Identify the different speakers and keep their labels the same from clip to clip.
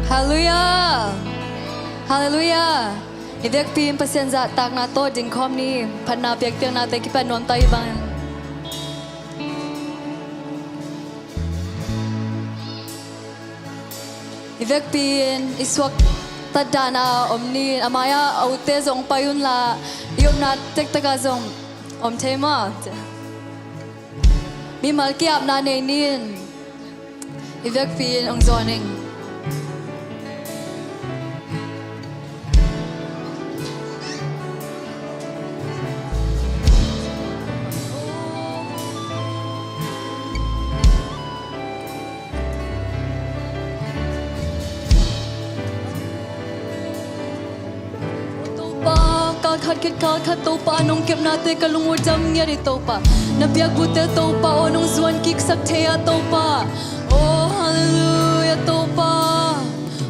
Speaker 1: Hallelujah Hallelujah Ivek pim pasien za tak na to ding kom ni Pana piak piak na te kipan non tayo bang Ivek pin iswak tadana omni amaya aute zong payun la Yom na tek taga zong om tema Mi malkiap na nenin Ivek pin ang zoning Khát khát khát khát tàu pa nông kẹp nate kalung jam nghe đi tàu pa nabiak bute tàu pa o nông zuan kik sak thea tàu pa oh hallelujah tàu pa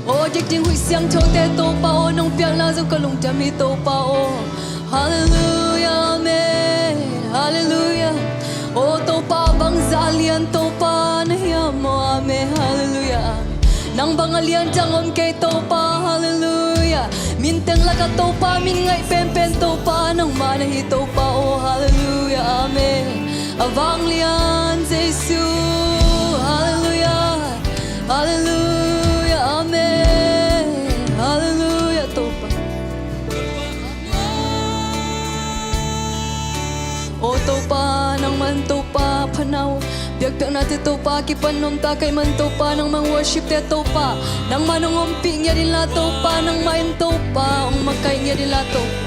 Speaker 1: oh jik jing hui siang cho te tàu pa o nông piak na zo kalung jam đi tàu pa oh hallelujah amen hallelujah oh tàu pa bang zalian tàu pa na hiya mo amen hallelujah nang bangalian jangom kay tàu pa hallelujah Minteng laka topa min ngai pen pen topa nang manahi topa oh hallelujah amen avang lian Jesu hallelujah hallelujah amen hallelujah topa oh topa nang man topa panaw Biag biag na te topa kipanom ta kay man topa nang mang worship te topa nang manong umpi nga din la topa nang main topa ang makay nga din la topa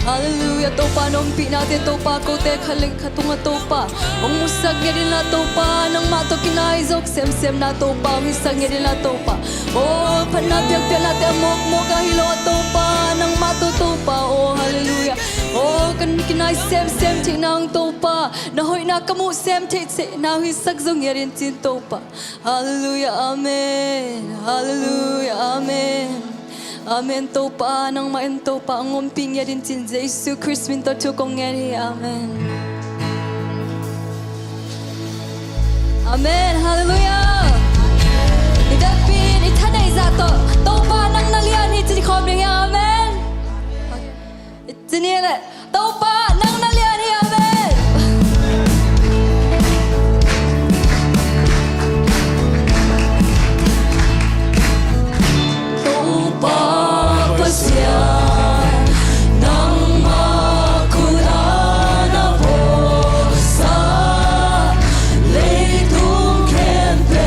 Speaker 1: hallelujah topa nompi na te topa ko te khaling khatunga topa ang musag nga din la topa nang mato kinaizok sem sem na topa ang hisag nga din la topa oh panabiag biag na te amok mo kahilo topa nang mato topa oh hallelujah oh kan kinai sem sem thi nang topa na hoi na kamu sem thi se na hi sak zong yarin chin topa hallelujah amen hallelujah amen amen topa nang main topa ang umping yarin chin Jesu Christ min to kong ngeri amen amen hallelujah idapin ithanai za to topa nang nalian hi chi khom ring amen Sini le, topa nang nalian hi amen. Topa pasya nang makunan na po sa leitung kempe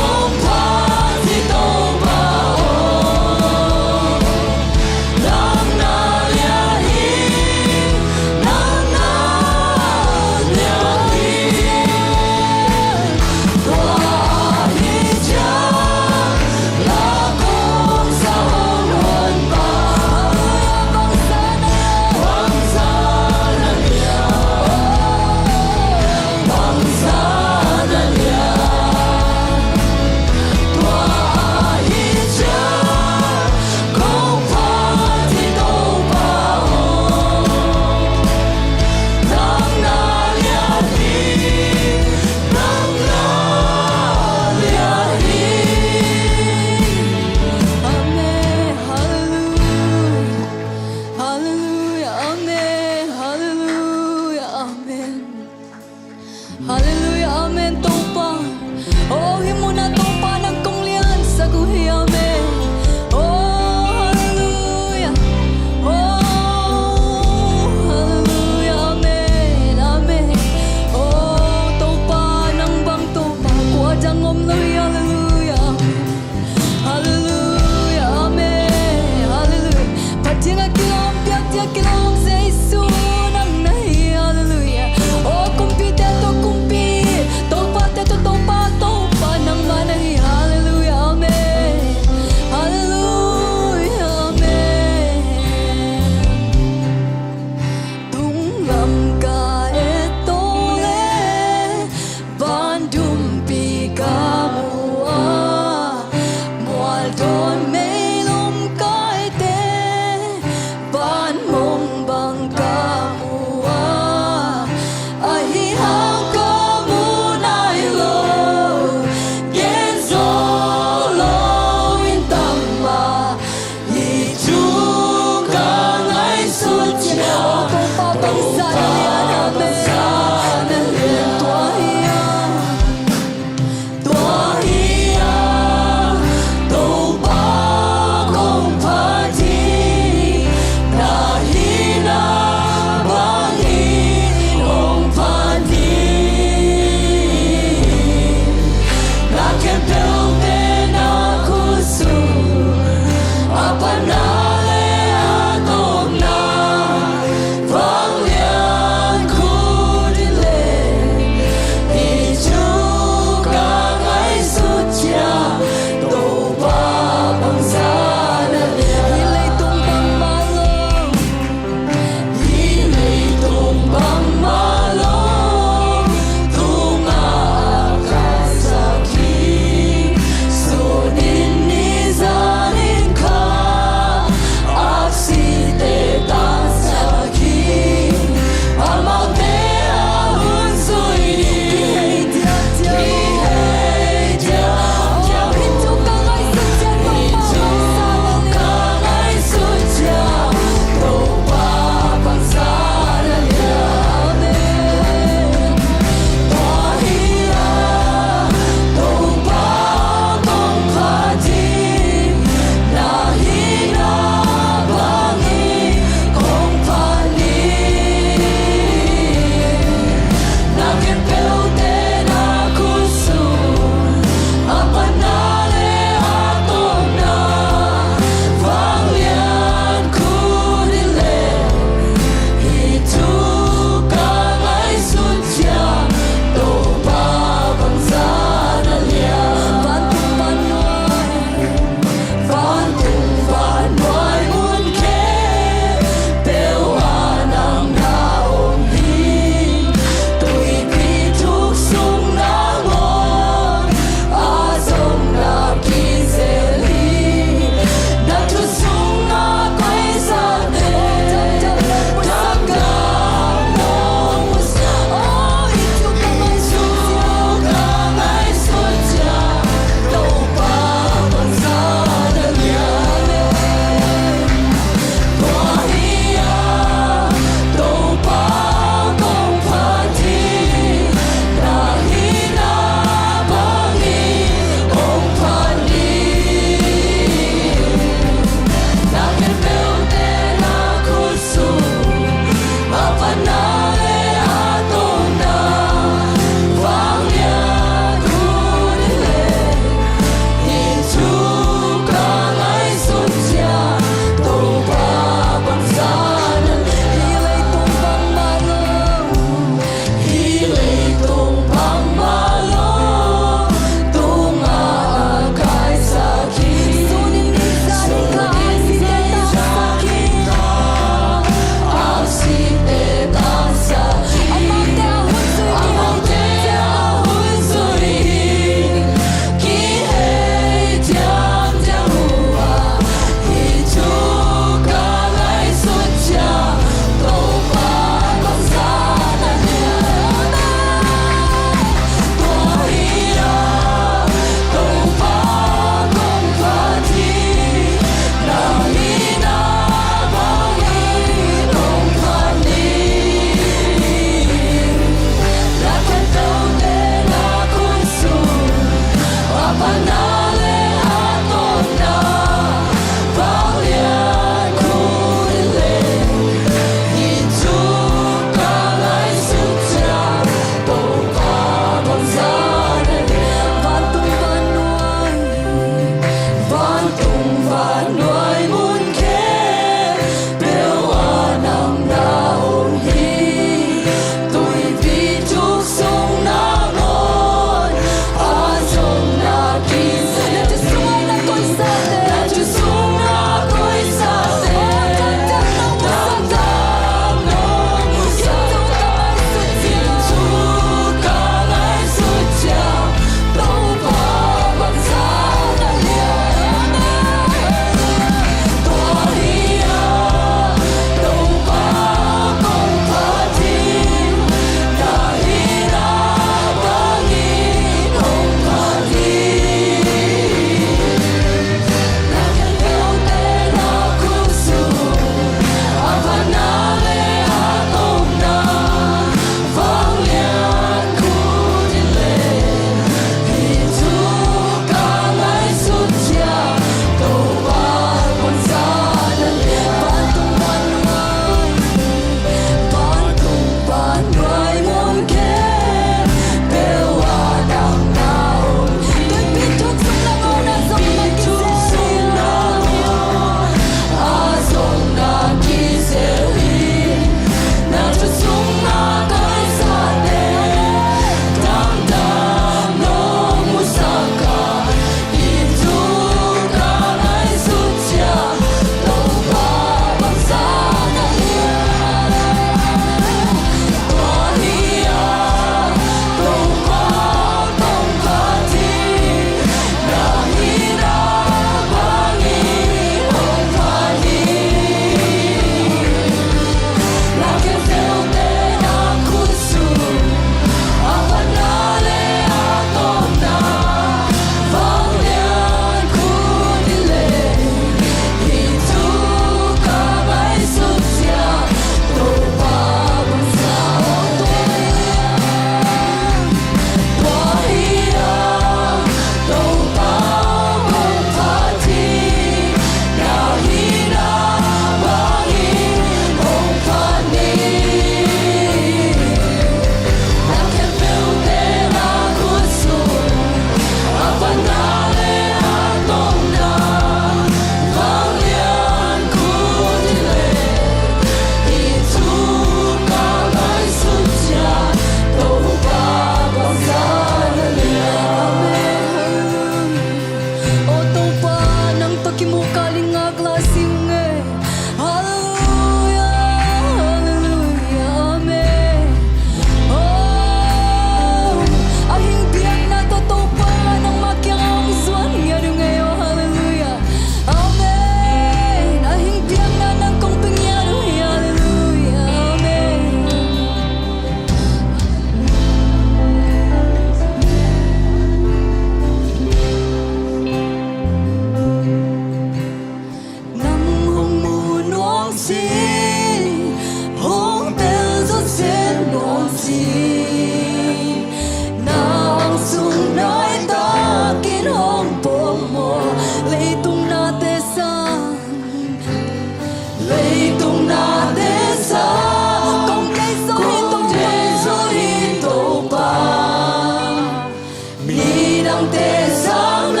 Speaker 1: 地上啦，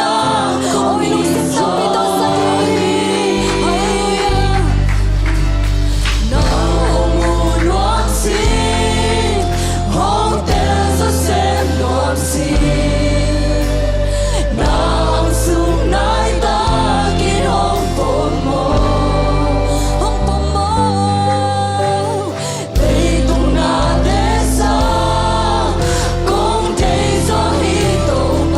Speaker 1: 我永遠生命都生於哈利路亞。那紅門往事，紅燈所閃往事，那樹乃得見紅薄霧，紅薄霧，你懂那地上，共地上起刀疤。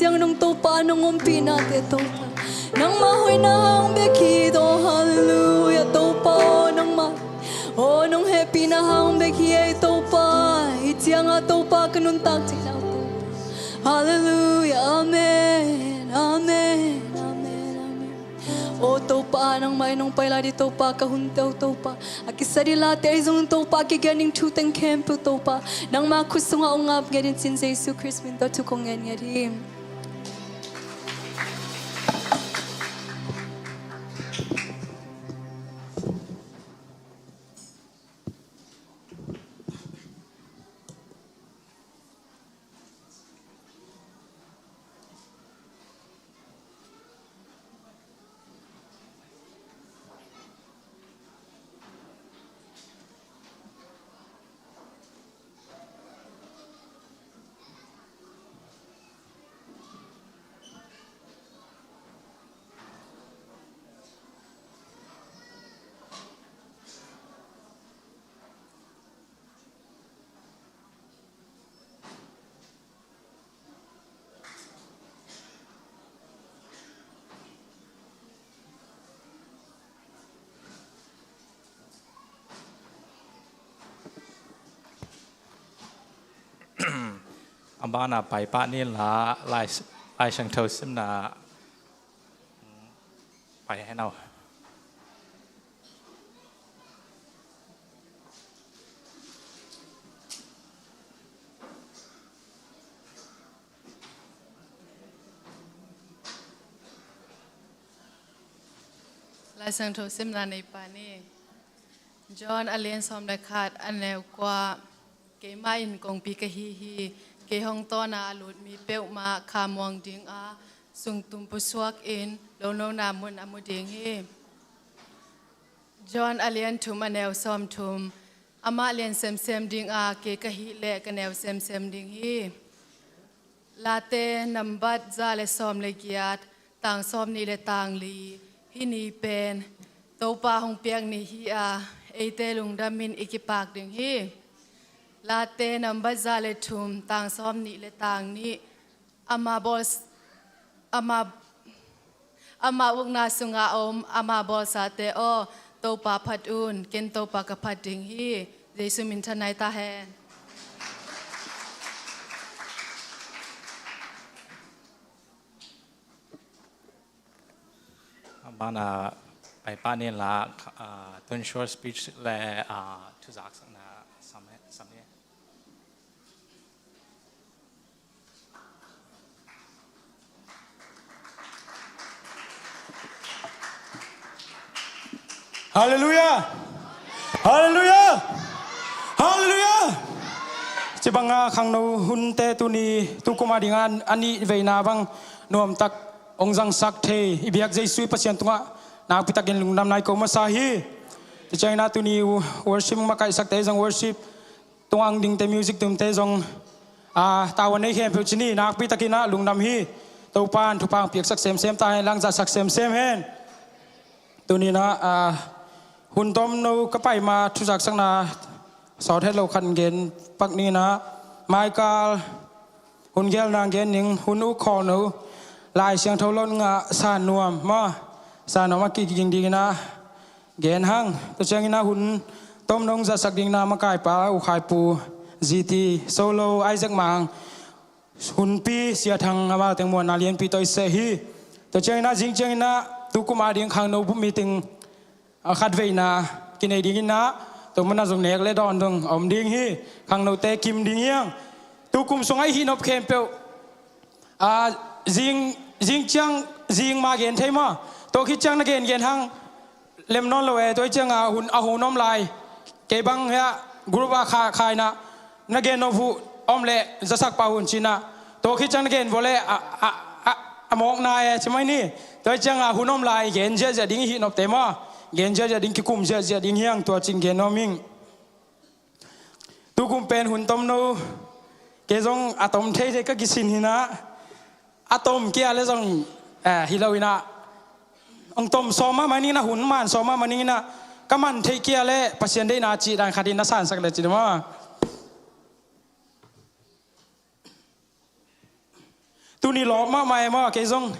Speaker 1: siang nung topa nung umpi natin topa nang mahoy na ang bekido hallelujah topa nang nung happy na ang beki ay topa itiang a topa kanuntak tinaw topa hallelujah amen amen o topa nang may nung paila di topa kahuntaw topa akisarila te izong topa kiganing tutang kempo topa nang makusung ungap gedin sin sa Yesu Kristo minta tukongan yadim
Speaker 2: Ambana pai pa ni la lai sang thâu sim na pai hai nào
Speaker 3: lai sang thâu sim na nei pa ni John alien som da khat aneu kwa ke ma in kong pi ka hi ke hong to na alut mi peu ma kha mong ding a sung tum pu suak in lo no na mun amu ding hi John alien thum aneu som thum ama alien sem ding a ke ka hi le ka neu sem ding hi late nambat za le som le kiat tang som ni le tang li hi ni pen to pa hong piang ni hi a eite lung damin ikipak ding hi late nambat za le thum tang som ni le tang ni ama wugna sunga om ama bol sa te o to pa phat un ken to pa ka phat ding hi jesu min thanai ta hen
Speaker 2: Ambana pai pa ni la tun short speech le thu zak sang na sam ye
Speaker 4: Hallelujah! Hallelujah! Hallelujah! Chỉ bằng khang nâu hun te tu ni tu kuma dingan ani veina bang nuam tak ong jang sak the ibiak Jesu pasien tunga na pitakin lungnam nai ko masahi ti chaina tu ni worship ma kai sak te jang worship tuang ding te music tum te jong tawan nei hem chini na pitakina lungnam hi to pan thu pang piak sak sem ta lang za sak sem hen tu ni na hun tom no ka pai ma thu jak sang na sawt het lo khan gen pak ni na Michael hun gel nang gen ning hun u kho no lai siang tho lon nga san nuam ma san ma ki ging ding na gen hang to chang na hun tom nong za sak ding na ma kai pa u khai pu GT solo Isaac mang hun pi sia thang ma teng mon na lien pi toi se hi to chang na jing chang na tu ku ma ding khang no bu meeting khát về na cái này đi na tụi mình dùng nẹt lấy đòn đừng ẩm điên hi khang nấu tê kim điên hiang tu cùng xuống ấy hi nộp kèm peo riêng chăng riêng mà gen thế mà tôi khi chăng nó gen hang lem non rồi tôi chăng hun nom lại cái băng ya group khai na nó gen nó vụ lệ ra sắc bao hun china tôi khi chăng nó gen vô lệ mong này chứ mấy ni tôi chăng hun nom lại gen giờ điên hi nộp thế mà gen giờ đinh kikum giờ đinh hiang tua chinh gen noming tu kum pen hun tom no ke jong atom the ka kisin hina atom kia le jong hilawina ong tom soma mani na hun man soma mani na kaman the kia le pasien dei na chi dan khadin na san sak le chi ma tu ni lo ma mai ma ke zong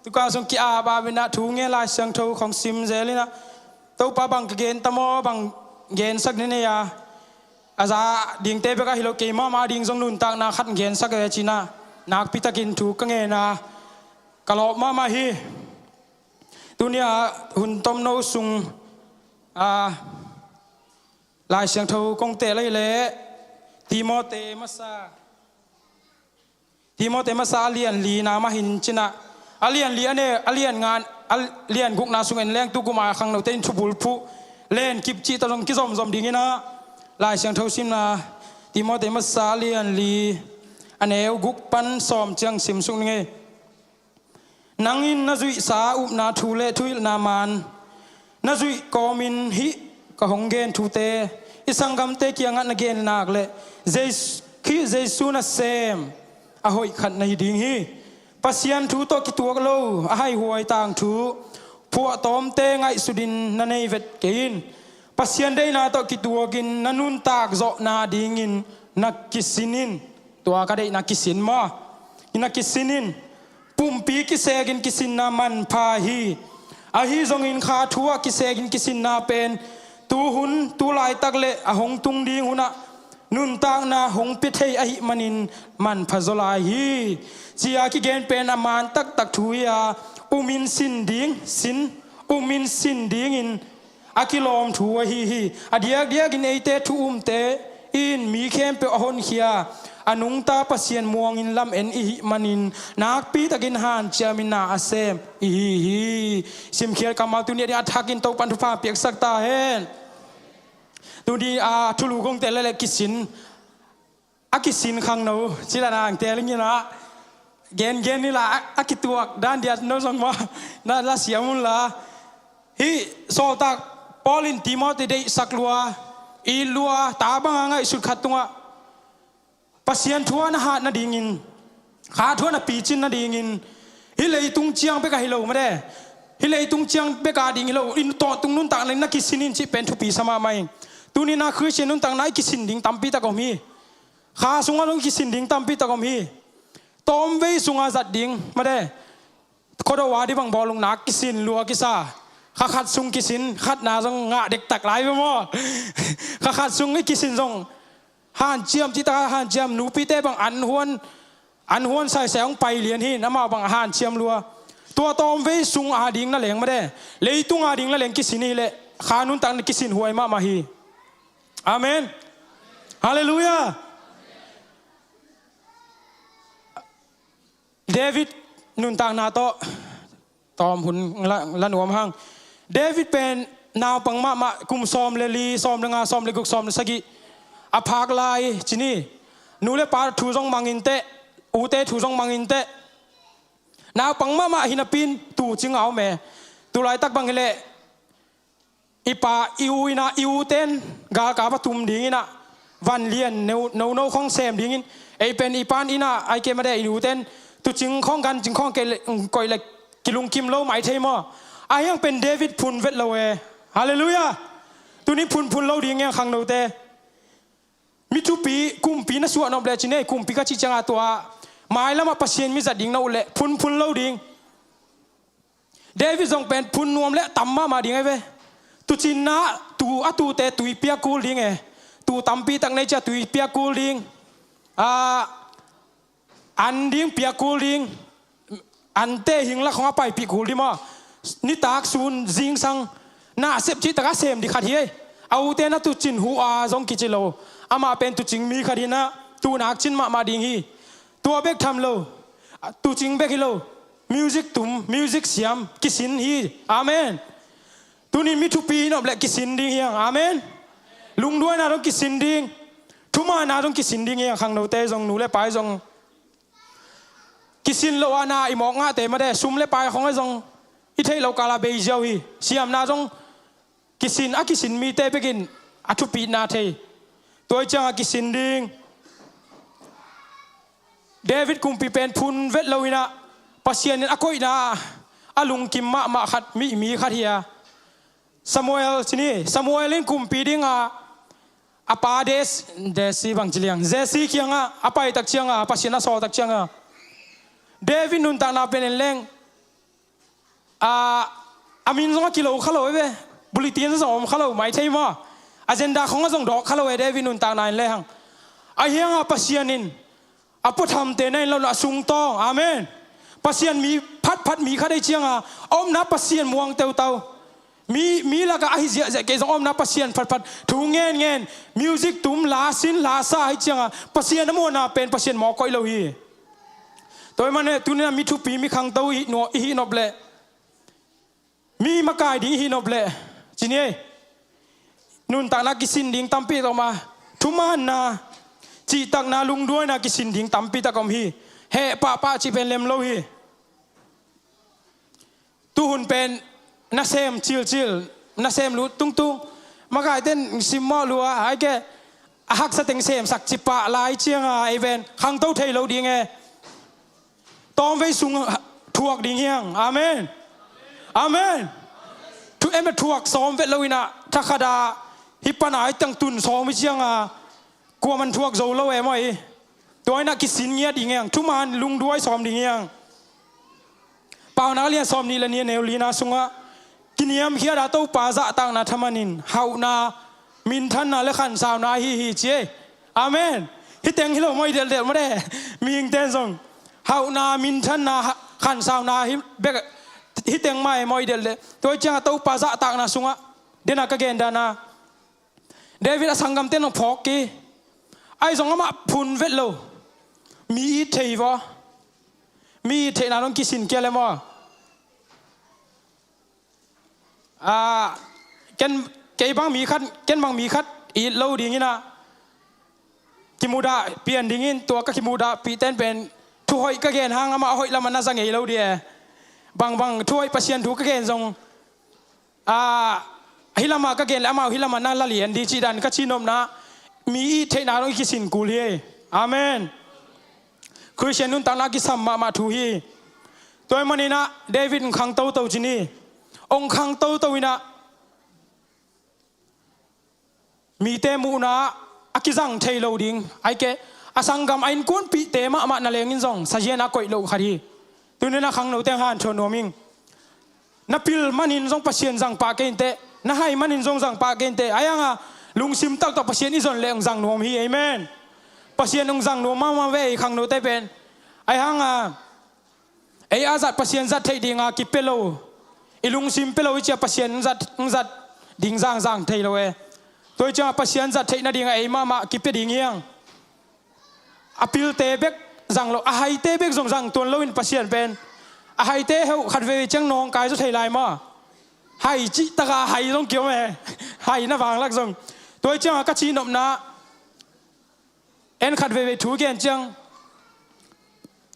Speaker 4: tu ka zong ki a ba bina thu nge lai sang tho khong sim zelina to pa bang gen tamo bang gen sak ne ya aza ding te be ka hilo ke ma ding zong nun tak na khat gen sak e china nak pitakin thu ka nge na kalo ma hi tunia hun tom no sung lai sang tho kong te lai le Timote masa alian li na ma hin china alian li ane alian ngan alian guk na sung en leng tu kuma khang no ten thubul phu len kip chi ta long ki zom ding ina lai sang tho sim na Timote masa alian li ane guk pan som chang sim sung nge nangin na zui sa up na thu le thuil na man na zui komin hi ka honggen thu te isangam te kiang na gen nak le Jesu na sem a hoi khat nei ding hi pasian thu to ki tuak lo a hai huai tang thu phua tom te ngai sudin na nei vet kein pasian dei na to ki tuakin na nun tak zo na dingin na kisinin tua ka dei na kisin ma ina kisinin pumpi ki segin kisin na man pha hi a hi zongin kha thua ki segin kisin na pen tu hun tu lai tak le a hong tung ding huna nun tak na hong pi thei a hi manin man phazolai hi chia ki gen pen a man tak thuya umin sin ding in akilom thu hi adiak in eite thu te in mi khem pe hon khia anung ta pasien muang in lam en i manin nak pi takin han chamina asem hi sim khial kamal tu ni athakin to pan thu pa piak sak ta hen tu di a thulu kong te le kisin akisin khang no chila nang te ling na gen ni la akituak dan dia no song ma na la siamun la hi so tak Paulin Timothy de saklua i lua ta bang ngai sut khatunga pasien thua na hat na dingin kha thua na pi chin na dingin hi lei tung chiang pe ka hi lo ma de hi lei tung chiang pe ka ding hi lo in to tung nun ta na kisinin chi pen thu pi sama mai tu ni na Christian nun tang nai kisin ding tampi ta kom hi kha sunga long kisin ding tampi ta kom hi tom ve sunga zat ding ma de khodo wa di bang bolung na kisin lua kisa khat sung kisin khat na jong nga dek tak lai mo khat sung ni kisin jong han chiam ti ta han chiam nu pi te bang an huan sai seong pai lian hi na ma bang han chiam lua tua tom ve sung a ding na leng ma de leitung a ding la leng kisin hi le khanun tang kisin huai ma hi amen hallelujah David nun tang na to tom hun la nuam hang David pen naw pang ma kum som le li som le nga som le guk som le sagi a phak lai chini nu le par thu jong mangin te u te thu jong mangin te naw pang ma hinapin tu chingau me tu lai tak bang le ipa iuina iuten ga ka patum dingina van lian no khong sem dingin ei pen ipan ina ai ke ma de iuten tu ching khong gan ching khong ke koi le kilung kim lo mai thei mo ai yang pen David phun vet lo e hallelujah tu ni phun lo ding yang khang no te mi tu pi kum pi na suwa no ble chine kum pi ka chi changa to mai lama pasien mi za ding no le phun lo ding David jong pen phun nuam le tam ma ding ai ve tu chin na tu atu te tu pia kul ding e tu tampi tak nei cha tu pia kul ding an ding pia kul ding an te hing la khong pai pi kul di ma ni tak sun jing sang na sep chi taka sem di khat hi au te na tu chin hu a jong ki chilo ama pen tu ching mi khari na tu nak chin ma ding hi tu bek tham lo tu ching bek hi lo music siam kisin hi amen tu ni mi tu pi no ble kisin ding hi amen lung duai na dong kisin ding thu ma na dong kisin ding hi khang no te jong nu le pai jong kisin lo ana imok nga te ma de sum le pai khong jong i thei lo kala be jau hi siam na jong kisin mi te begin athu pi na thei toy chang kisin ding David kum pi pen phun vet lo ina pasien akoi na alung kim ma khat mi khat hia Samuelin kum pi ding apa desi bang jiliang Jesse kianga apai tak chianga pasien na so tak chianga เดวิดนุนต่างนาเป็นเล่งอามินส่งกิโลข้าโลเว้บุลิตีนส่งข้าโลไม่ใช่มั้งอาเจนดาของก็ส่งดอกข้าโลเดวิดนุนต่างนายเล่งไอ้เหี้ยปัสยานินอพทำเตนเราละสุงตองอาเมนปัสยานมีพัดมีข้าได้เชียงอมนับปัสยานมวงเตามีละก็ไอ้เจ้าเกศอมนับปัสยานพัดถูเงินมิวสิกตุ้มลาสินลาซาให้เชียงปัสยานน้ำมันเป็นปัสยานหมอก้อยเราฮีตัวมันเนี่ยตัวนี้มีทุปีมีขังเต้าอีนอบเล่มีมากายดิ้งอีนอบเล่จีนี่นุนต่างนักกิสินดิ้งตั้มปีออกมาทุมันนะจีตักนาลุงด้วยนักกิสินดิ้งตั้มปีตะกอมฮีเฮป้าจีเป็นเลมโลฮีตูหุ่นเป็นนักเซมชิลนักเซมรู้ตุ้งมากายเต้นซิมมอลัวไอ้แกหักสเต็งเซมสักจิปะลายเชียงไอเวนขังเต้าเทโลดิ้งตอมไว้สูงทวกดิ่งเฮียงอาเมนอาเมนทุกเอ็มทวกซ้อมเวทเลวินะทักขดาฮิปปนาไอตั้งตุนซ้อมไม่เชียงกลัวมันทวกโจโลเอมไอตัวไอ้นักกิสินเงียดิ่งเฮียงทุกมันลุงด้วยซ้อมดิ่งเฮียงเปล่านักเรียนซ้อมนี่ละเนี่ยเนวลีนาสุงะกินเยี่ยมเขียดาโต้ปาจะต่างนาธรรมนินเฮานามินทันนาและขันสาวนาฮิเจอาเมนฮิเต็งฮิโลไม่เด็ดไม่ได้มีอิงเต้นส่งเฮานามินทันนาขันสาวนาฮิเบกฮิตเตงไม่มอยเดลเลยตัวเจ้าตัวภาษาต่างนาสุงะเดนักเกนดานาเดวิดสังกัมเต้นพอกกี้ไอ้สองมาพุนเวทโลมีเทวะมีเทนาลงกิสินเกลมั้งเกบางมีคัดเกนบางมีคัดอีโลดิ่งนี่นะกิมูดาเปลี่ยนดิ่งนี่ตัวก็กิมูดาปีเต้นเป็นทุกหอยก็เกนหางมาหอยละมันน่าสังเกตเราดีบางถ้วยปัสยันทุกก็เกนทรงฮิลามาก็เกนแล้วมาฮิลามานั่นละเหรียญดีจีดันก็ชินมนะมีเทนาลงกิสินกูเลยอาเมนคริสเตียนนุ่นต่างนักกิสัมมาทูฮีตัวมันนี่นะเดวิดขังเต้าจีนี่องขังเต้าวินะมีเตมูนะอากิจังเทโลดิงไอเกอสังกัมไอ้ก้นปีเตมะนาเลงินซองสัจเจนักก่อยโลคดีตัวนี้นะขังโนเตงฮันชนโนมิงนับพิลมันนินซองปัสเซียนจังปากเกนเตนัให้มันนินซองจังปากเกนเตไอ้ยังลุงซิมตักต่อปัสเซียนอิซอนเลงจังโนมฮีเอเมนปัสเซียนองจังโนมาเวขังโนเตเป็นไอ้ยังไอ้อาจัดปัสเซียนจัดเทดิงกิเปโลอีลุงซิมเปโลวิเชียปัสเซียนจัดดิงจังเทโลเอตัวเจ้าปัสเซียนจัดเทนาดิงไอ้มากิเปดิงเฮียงอพิลเตเบกจังโลอาไฮเตเบกจังตัวโลอินปัสเซียนเป็นอาไฮเตเฮขัดเวจังนองกายจะเทไลมาไฮจิตกาไฮต้องเกี่ยวไหมไฮน่าฟังลักษณะตัวเจ้ากัจจินอมนะเอ็นขัดเวถูเกียนจัง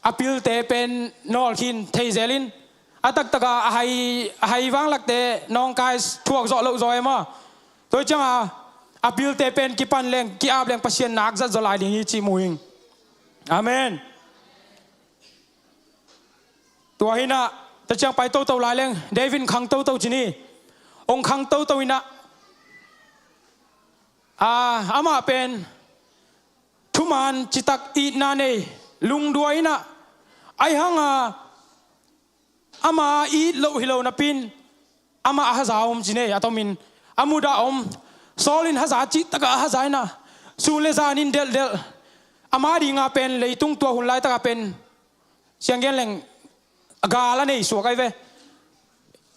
Speaker 4: อพิลเตเป็นนอลคินเทเซลินอาตักตกาไฮวังลักเตนองกายทั่วโจโลโจเอมาตัวเจ้าอพิลเตเป็นกิปันเลงกิอาบเลงปัสเซียนนักจัดโจไลดิงฮิจิมุยอาเมนตัวหินะแต่จังไปโตลายเลงเดวิดขังโตจีนี่องขังโตหินะอามาเป็นทุมันจิตักอีนาเนลุงด้วยนะไอหังอามาอีโลฮิโลนับปินอามาฮะซาอมจีนี่อัตมินอามุดาอมโซลินฮะซาจิตกะฮะซานะสูเลซานินเดลอามาดีงาเป็นเลยตุ้งตัวหุ่นไล่ตะกะเป็นเสียงเงี้ยแหลงกาละนี่สวกไอเว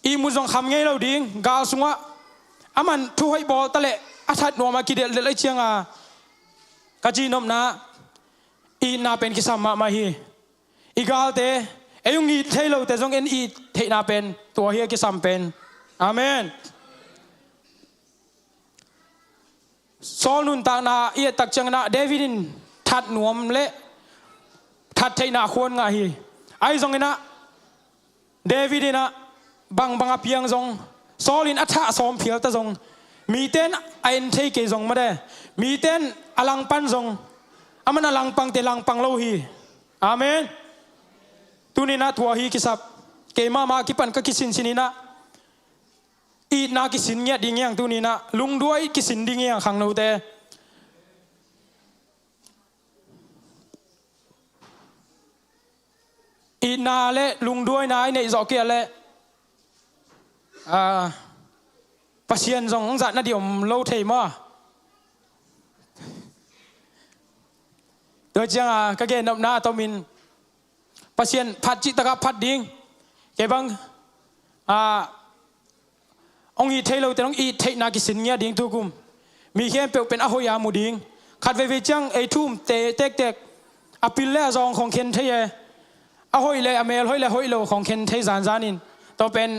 Speaker 4: อีมุจงคำเงี้ยเราดิ้งกาสุงะอามันทุยบอตะเละอาทัดนัวมากิเดลเลยเชียงกะจีนมนะอีนาเป็นกิสามมาฮีอีกาเตเอยุงอีเทโลแต่จงเอ็นอีเทนาเป็นตัวเฮียกิสามเป็นอาเมนโซนุนตานาเอียตักจังนาเดวิดินทัดหนวมเละทัดเทนาควรงาฮีไอจงนะเดวิดินะบังอเพียงจงโซลินอัฐะสอมเพียวตะจงมีเต้นไอเอ็นเทเกจงมาได้มีเต้นอลังปันจงอามันอลังปังเตลังปังโลฮีอาเมนตุนีนะทัวฮีกิสับเกมากิปันก็กิสินสินีนะอีนากิสินเงียดิ่งยังตุนีนะลุงด้วยกิสินดิ่งยังขังโนเต อีนาเละลุงด้วยนายในจอเกียเละปัศยันทรงจัดนาเดียมโลเทมาโดยจังก็เกณฑ์นำหน้าตมินปัศยันพัดจิตกับพัดดิ้งเก็บังองอีเทโลแต่องอีเทนากิสินเงียดิ้งทุกุมมีแค่เป็นอโหยามูดิ้งขัดเวจังไอทุ่มเตะเต็กอภิเล่ซองของเคนเทยอโหยเลยอเมลโหยเลยโหยโลของเคนเทซานซานินตัวเป็น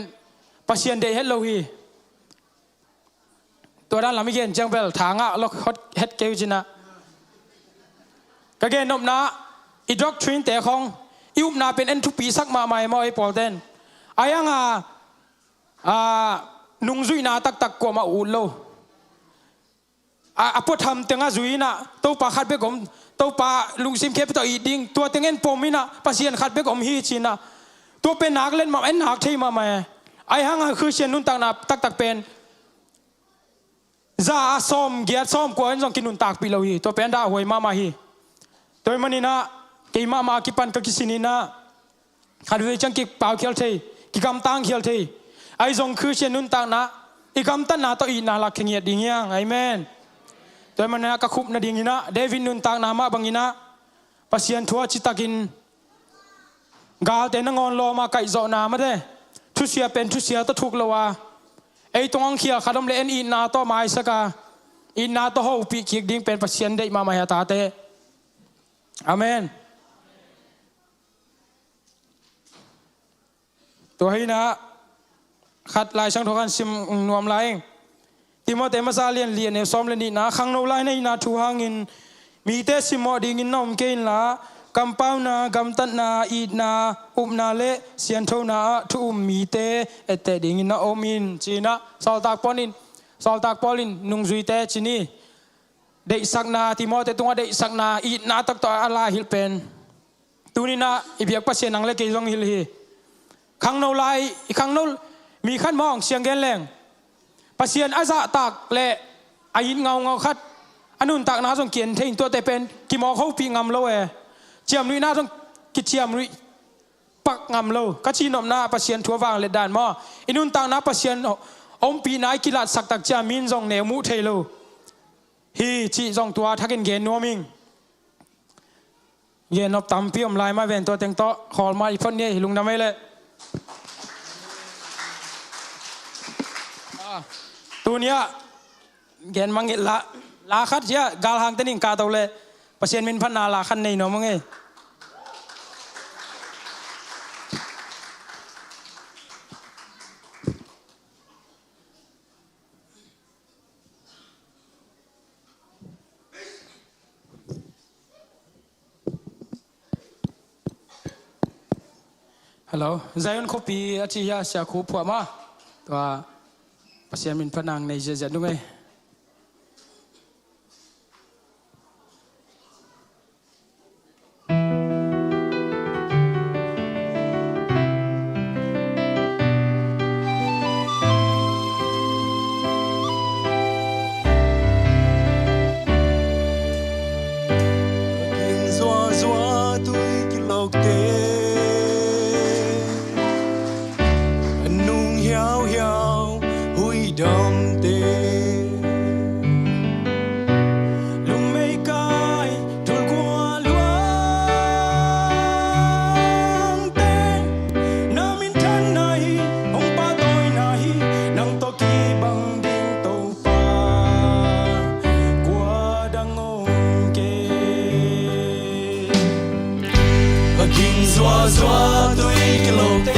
Speaker 4: ปัศยันเดเฮโลฮีตัวด้านหลังไม่เกณฑ์จังเบลถางะแล้วเฮ็ดเกลจินะก็เกณฑ์นบนะอีด็อกทรินแต่ของอิวนาเป็นเอ็นทุปีสักมาใหม่มาไอปอลเตนอายังนุงจุยนาตักกว่ามาอูโลพอทำเตียงจุยนะตัวปาขัดเบกอมตัวปาลุงซิมเคปตัวอีดิ้งตัวเตียงเอ็นปอมินะปัศยันขัดเบกอมฮีชินะตัวเป็นนักเล่นมาเอ็นหักเทมาใหม่ไอ้หังคือเชียนนุนตักนาตักเป็นจะซ้อมเกียร์ซ้อมกว่าอันส่งกินนุนตักปีเราฮีตัวเป็นดาหวยมาฮีตัวมันนี่นะกี่มากี่ปันก็กิสินีนะขัดเวจังกี่เป่าเขียวเทกี่กำตังเขียวเทไอ้ส่งคือเชียนนุนตักนะอีกำตันนาตัวอีนาลักเงียดดิ่งยังไอเมนตัวมันนะก็คุบนาดิ่งนะเดวินนุนตักนามาบังอินะปัศยันทัวจิตากินกาลเตนงอนโลมาไก่โจนามาเด้ทุเสียเป็นทุเสียต้องถูกละว่าไอ้ตรงเขียขัดมเลนอินนาตัวไม้สักาอินนาตัวหูปีกิกดิ้งเป็นปัศยันได้มาหาตาเตอาเมนตัวให้นะขัดลายช่างทกันซิมนวมลายติมอเตมาซาเลียนเนี่ยซ้อมเล่นนี่นะขังโนลายในนาทูหังอินมีเตสิมอดิ้งอินน้องเกนละกำเป้านากำตัดนาอีดนาอุบนาเละเสียนโทนาทุมมีเตเอเตดิ้งอินนาโอมินจีนะสอลตากปอลินนุงจุยเตจีนี่เด็กสักนาติมอเตตัวเด็กสักนาอีดนาตักต่ออะไรฮิลเป็นตัวนี้นะอีเบียกปัสเซนังเล็กยี่ยงฮิลฮีขังโนไลขังโนมีขั้นมองเสียงแกนแรงปัสเซียนอาซาตักเละอายินเงาคัดอันนุนตักนาส่งเกียนเทงตัวแต่เป็นกิมอเขาปีงำโลเอเจียมนุยนาต้องกิเจียมนุยปักงำโลก็ชีนอมนาปัสเซียนทัววางเลดานมออินุนตักนาปัสเซียนอมปีนายกิลัดสักตักจามินส่งเนวมุเทโลฮีจีส่งตัวทักเกนเกนนัวมิงเย็นนบตำเปียมลายมาเวนตัวเต็งโตขอมาอีกคนนี้ลุงทำไมเลยตัวเนี้ยเกณฑ์มังเงลาคัดเจ้ากาลหางเตนิงกาตัวเลยเปอร์เซ็นต์มินพันนาลาคันในหนอมังเงฮัลโหลใจอุ่นคบีอาทิตย์เสียคูผัวมาตัวเปอร์เซ็นต์มินพันนางในเจดูไง
Speaker 5: Zoa zoa tui cái lô tê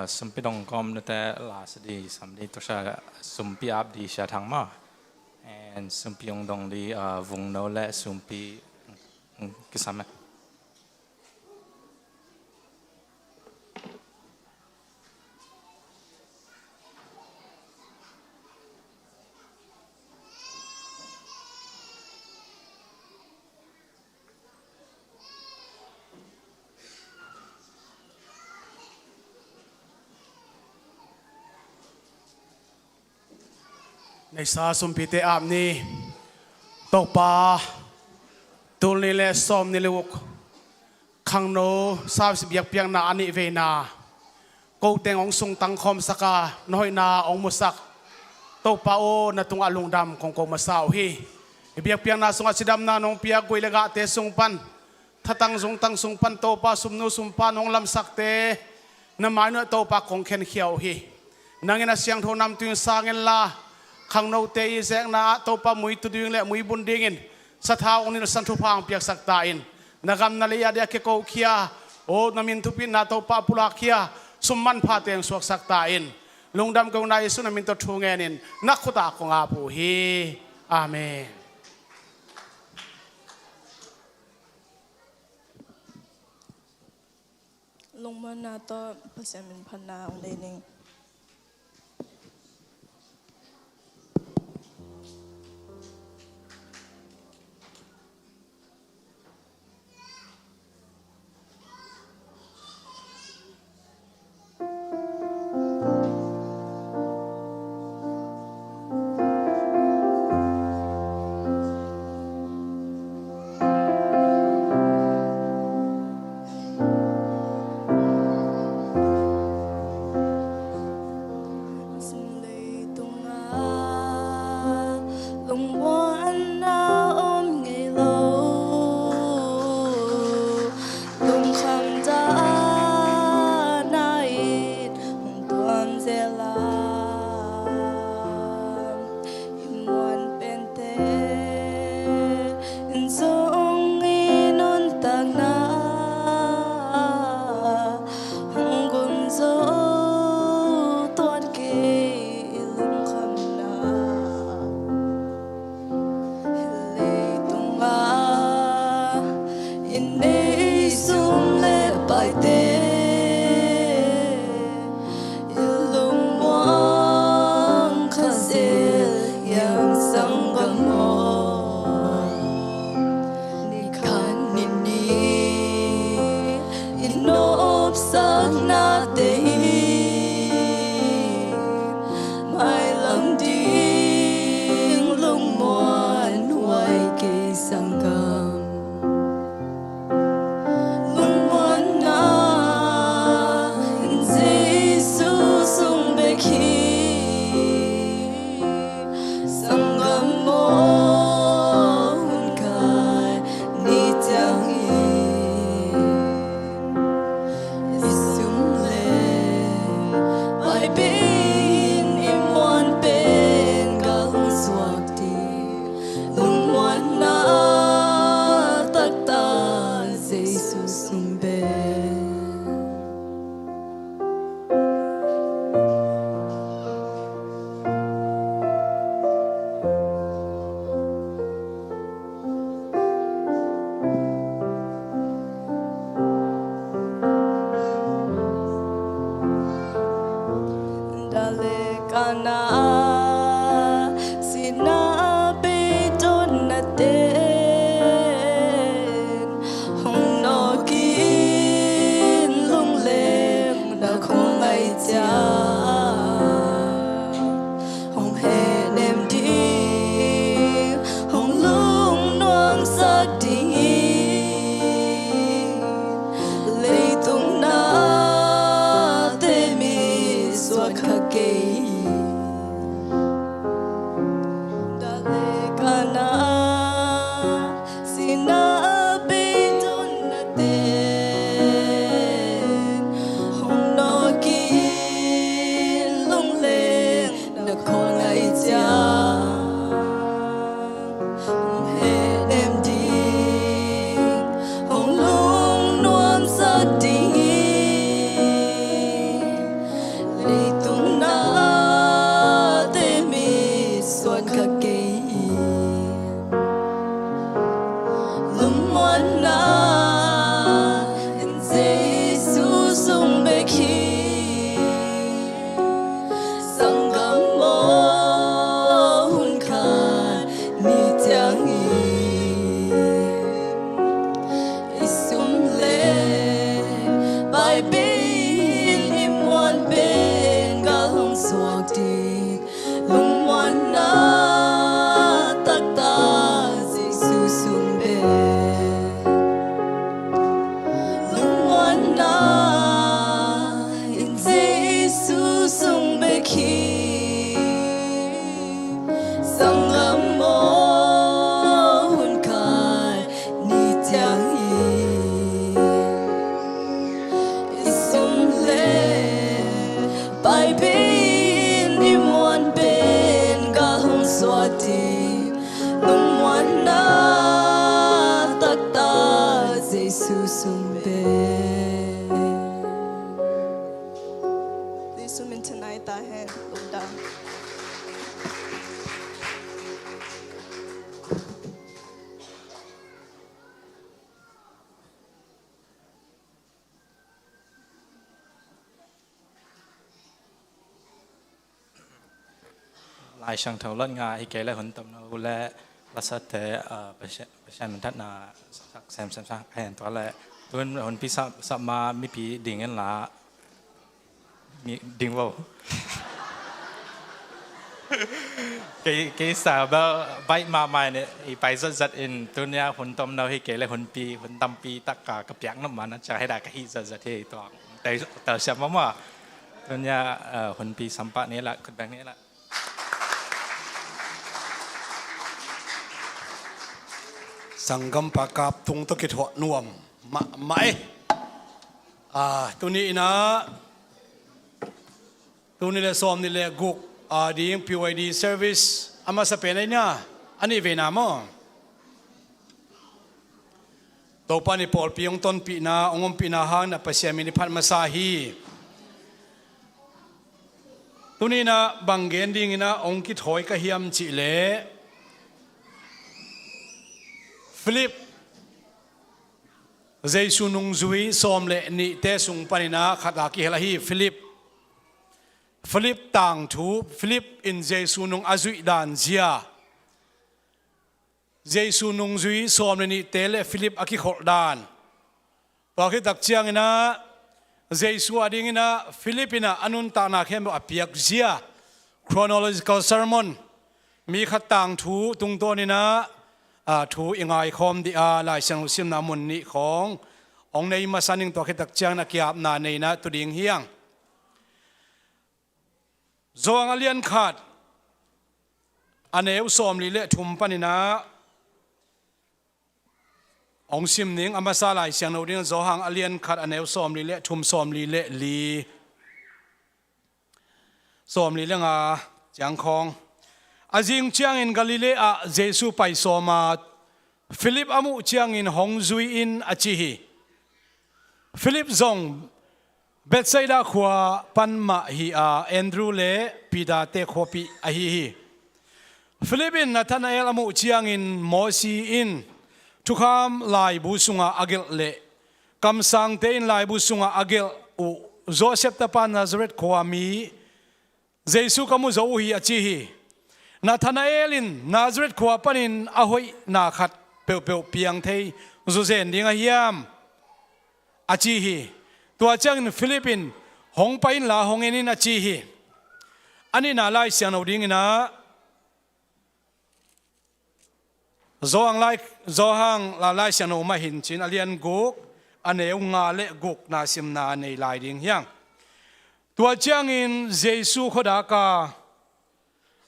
Speaker 2: sumpi dong kom nete last di samdi to sa sumpi ab di sha thang ma and sumpi yong dong di vung no le sumpi kisame
Speaker 5: ในสาสุมพิเตอาบนี้ตกปลาตูนี่แหละซ้อมนี่ลูกขังโน30ยักเปียงนาอันนี้เวนากูแต่งองสุงตังคอมสกาน้อยนาองมุสักตกปลาโอนาตุงอลุงดำของกูมาสาวฮีเบียกเปียงนาสุงอาชิดำนาน้องเปียกุยเลกะเตสุงปันถ้าตังสุงปันโตปลาสุมนูสุมปาน้องลำสักเตน้ำไม้เนื้อโตปลาของเข็นเขียวฮีนางเงินเสียงโทนำตุงสางเงินลาขังโนเตยแสงนาโตปามุยตุดึงและมุยบุญดิ่งสถาองนินสันทุพางเปียกสักตาอินนักำนาลียาเดียกโกเคียโอนามินทุปินนาโตปาปุลาเคียสมมันพาเตียงสวกสักตาอินลุงดำกงนายสุนามินตทูเงินินนักขุตาของอาภูฮีอาเมน
Speaker 6: ลงมานาโตภาษามินพันนาองเดนิง
Speaker 1: tung na te mai lam ding lung muan huai ke sangam lung muan na Giêsu sung be khi sangam mo hun kai ni chang isum le bai bin im wan ben ga hung suak ti lung wan na tak ta Giêsu sung be dale kana sina beton na ten hong no kin lung lem na không ai cha hong he nem đi hong lung noang sắc đi lấy tung na te mi xóa khắc kê dale kana sina beton na ten hong no kin lung lên na không ai cha hong he nem đi hong lung noam sắc đi lấy tung na te mi xuân khắc kê lung muan na Giêsu sung be khi sangam mo hun khan ni chang isum le bai bin im wan ben ga hong suak ti lung muan na tak ta Giêsu sung be lung muan na Giêsu sung be khi sangam mo hun khan ni chang isum le bai bin im wan ben ga hong swa ti lung muan na tak ta Giêsu sung be
Speaker 6: Please sumin tonight ta hai lung da.
Speaker 2: lại sang thầu lẫn ngài cái là huấn tâm nó là sát thế bây giờ mình thắt là xem hẹn toán là tôi huấn pi sắp mà mi pi đỉnh anh là đỉnh vào cái sao bao bay mà mày này bay rất in tôi nhá huấn tâm nó cái là huấn tâm pi tất cả các dạng nó mà nó chỉ hay là cái rất thì toàn tại sao mà tôi nhá huấn pi sampai này là cái bang này là
Speaker 5: Sangam pakap tung to kit ho nuam mai tu ni na tu ni le som ni le guk ding Pyd Service ama sa penai nya ani ve na mo to pa ni Paul piong ton pi na ongom pi na hang na pasiami ni phat masahi tu ni na banggen ding na ong ki thoi ka hiam chi le Philip Giêsu nung zui som le ni te sung panina khata ki hela hi Philip tang thu Philip in Giêsu nung azui dan zia Giêsu nung zui som le ni te le Philip aki khol dan pa khi tak chiang ina Jesu ading ina Filipina anun ta na khem apiak zia chronological sermon mi khatang thu tung to ni na thu ingai khom di a lai sang sim na mun ni khong ong nei ma saning to khitak chang na kiap na nei na tu ding hiang zoang alian khat aneu som li le thum panina ong sim ning amasa lai siang no ding zo hang alien khat aneu som li le thum som li le li som li le nga chang khong ajing chiang in Galilea Jesu pai soma Philip amu chiang in Hongzui in achihi Philip zong Bethsaida khwa panma hi a Andrew le pida te khopi a hi Philip in Nathanael amu chiang in Mosi in Tukham lai bu sunga agil le kam sang te in lai bu sunga agil u Joseph ta pan Nazareth khwami Jesu kamu zo hi achi hi Nathanael in Nazareth khwa panin ahoi na khat pe piang thei Joseph ding a hiam achi hi tua chang in Philippine hong pain la hong in achi hi ani na lai siang no ding ina zohang la lai siang no ma hin chin alian guk aneu nga le guk na sim na nei lai ding hiang tua chang in Jesu khoda ka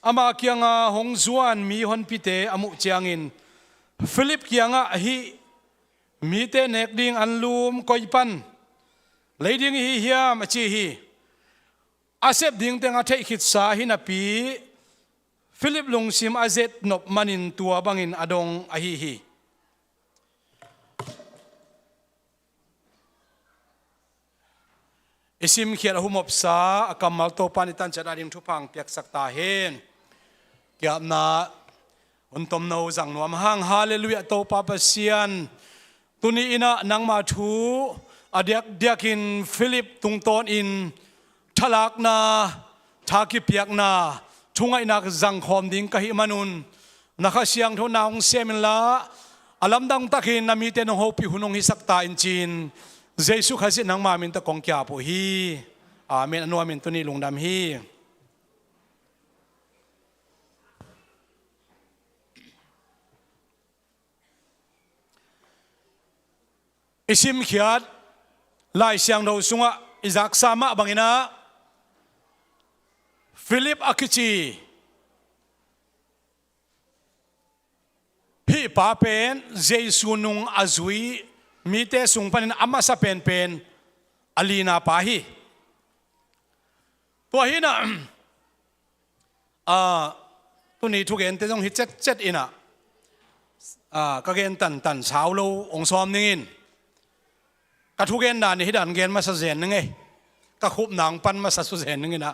Speaker 5: ama kianga hong zuan mi hon pite amu chang in Philip kianga hi mi te nek ding anlum koi pan leiding hi hiam achi hi asep ding tenga thei khit sa hi na pi Philip lungsim azet nop manin tua bangin adong ahi hi isim khiat humop sa akamal to panitan chadarim thupang piak sakta hen kyap na untom no jang nuam hang hallelujah to papa sian tuni ina nangma thu adiak diakin Philip tungton in thalak na thaki piak na thungai nak jang khom ding kahi manun nakha siang tho naung semin la alam dang takhin nami te no hopi hunong hi sakta in chin Jesu khasi nang ma min ta kong kya po hi amen anu amen tuni lungdam hi isim khiat lai siang do sunga izak sama bangina Philip akichi hi pa pen Jesu nung azui mi te sung panin ama sa pen alina pa hi to hi na tu ni thu gen te jong hi chet ina ka gen tan chau lo ong som ningin ka thu gen dan hi dan gen ma sa zen nge ka khup nang pan ma sa su zen ngina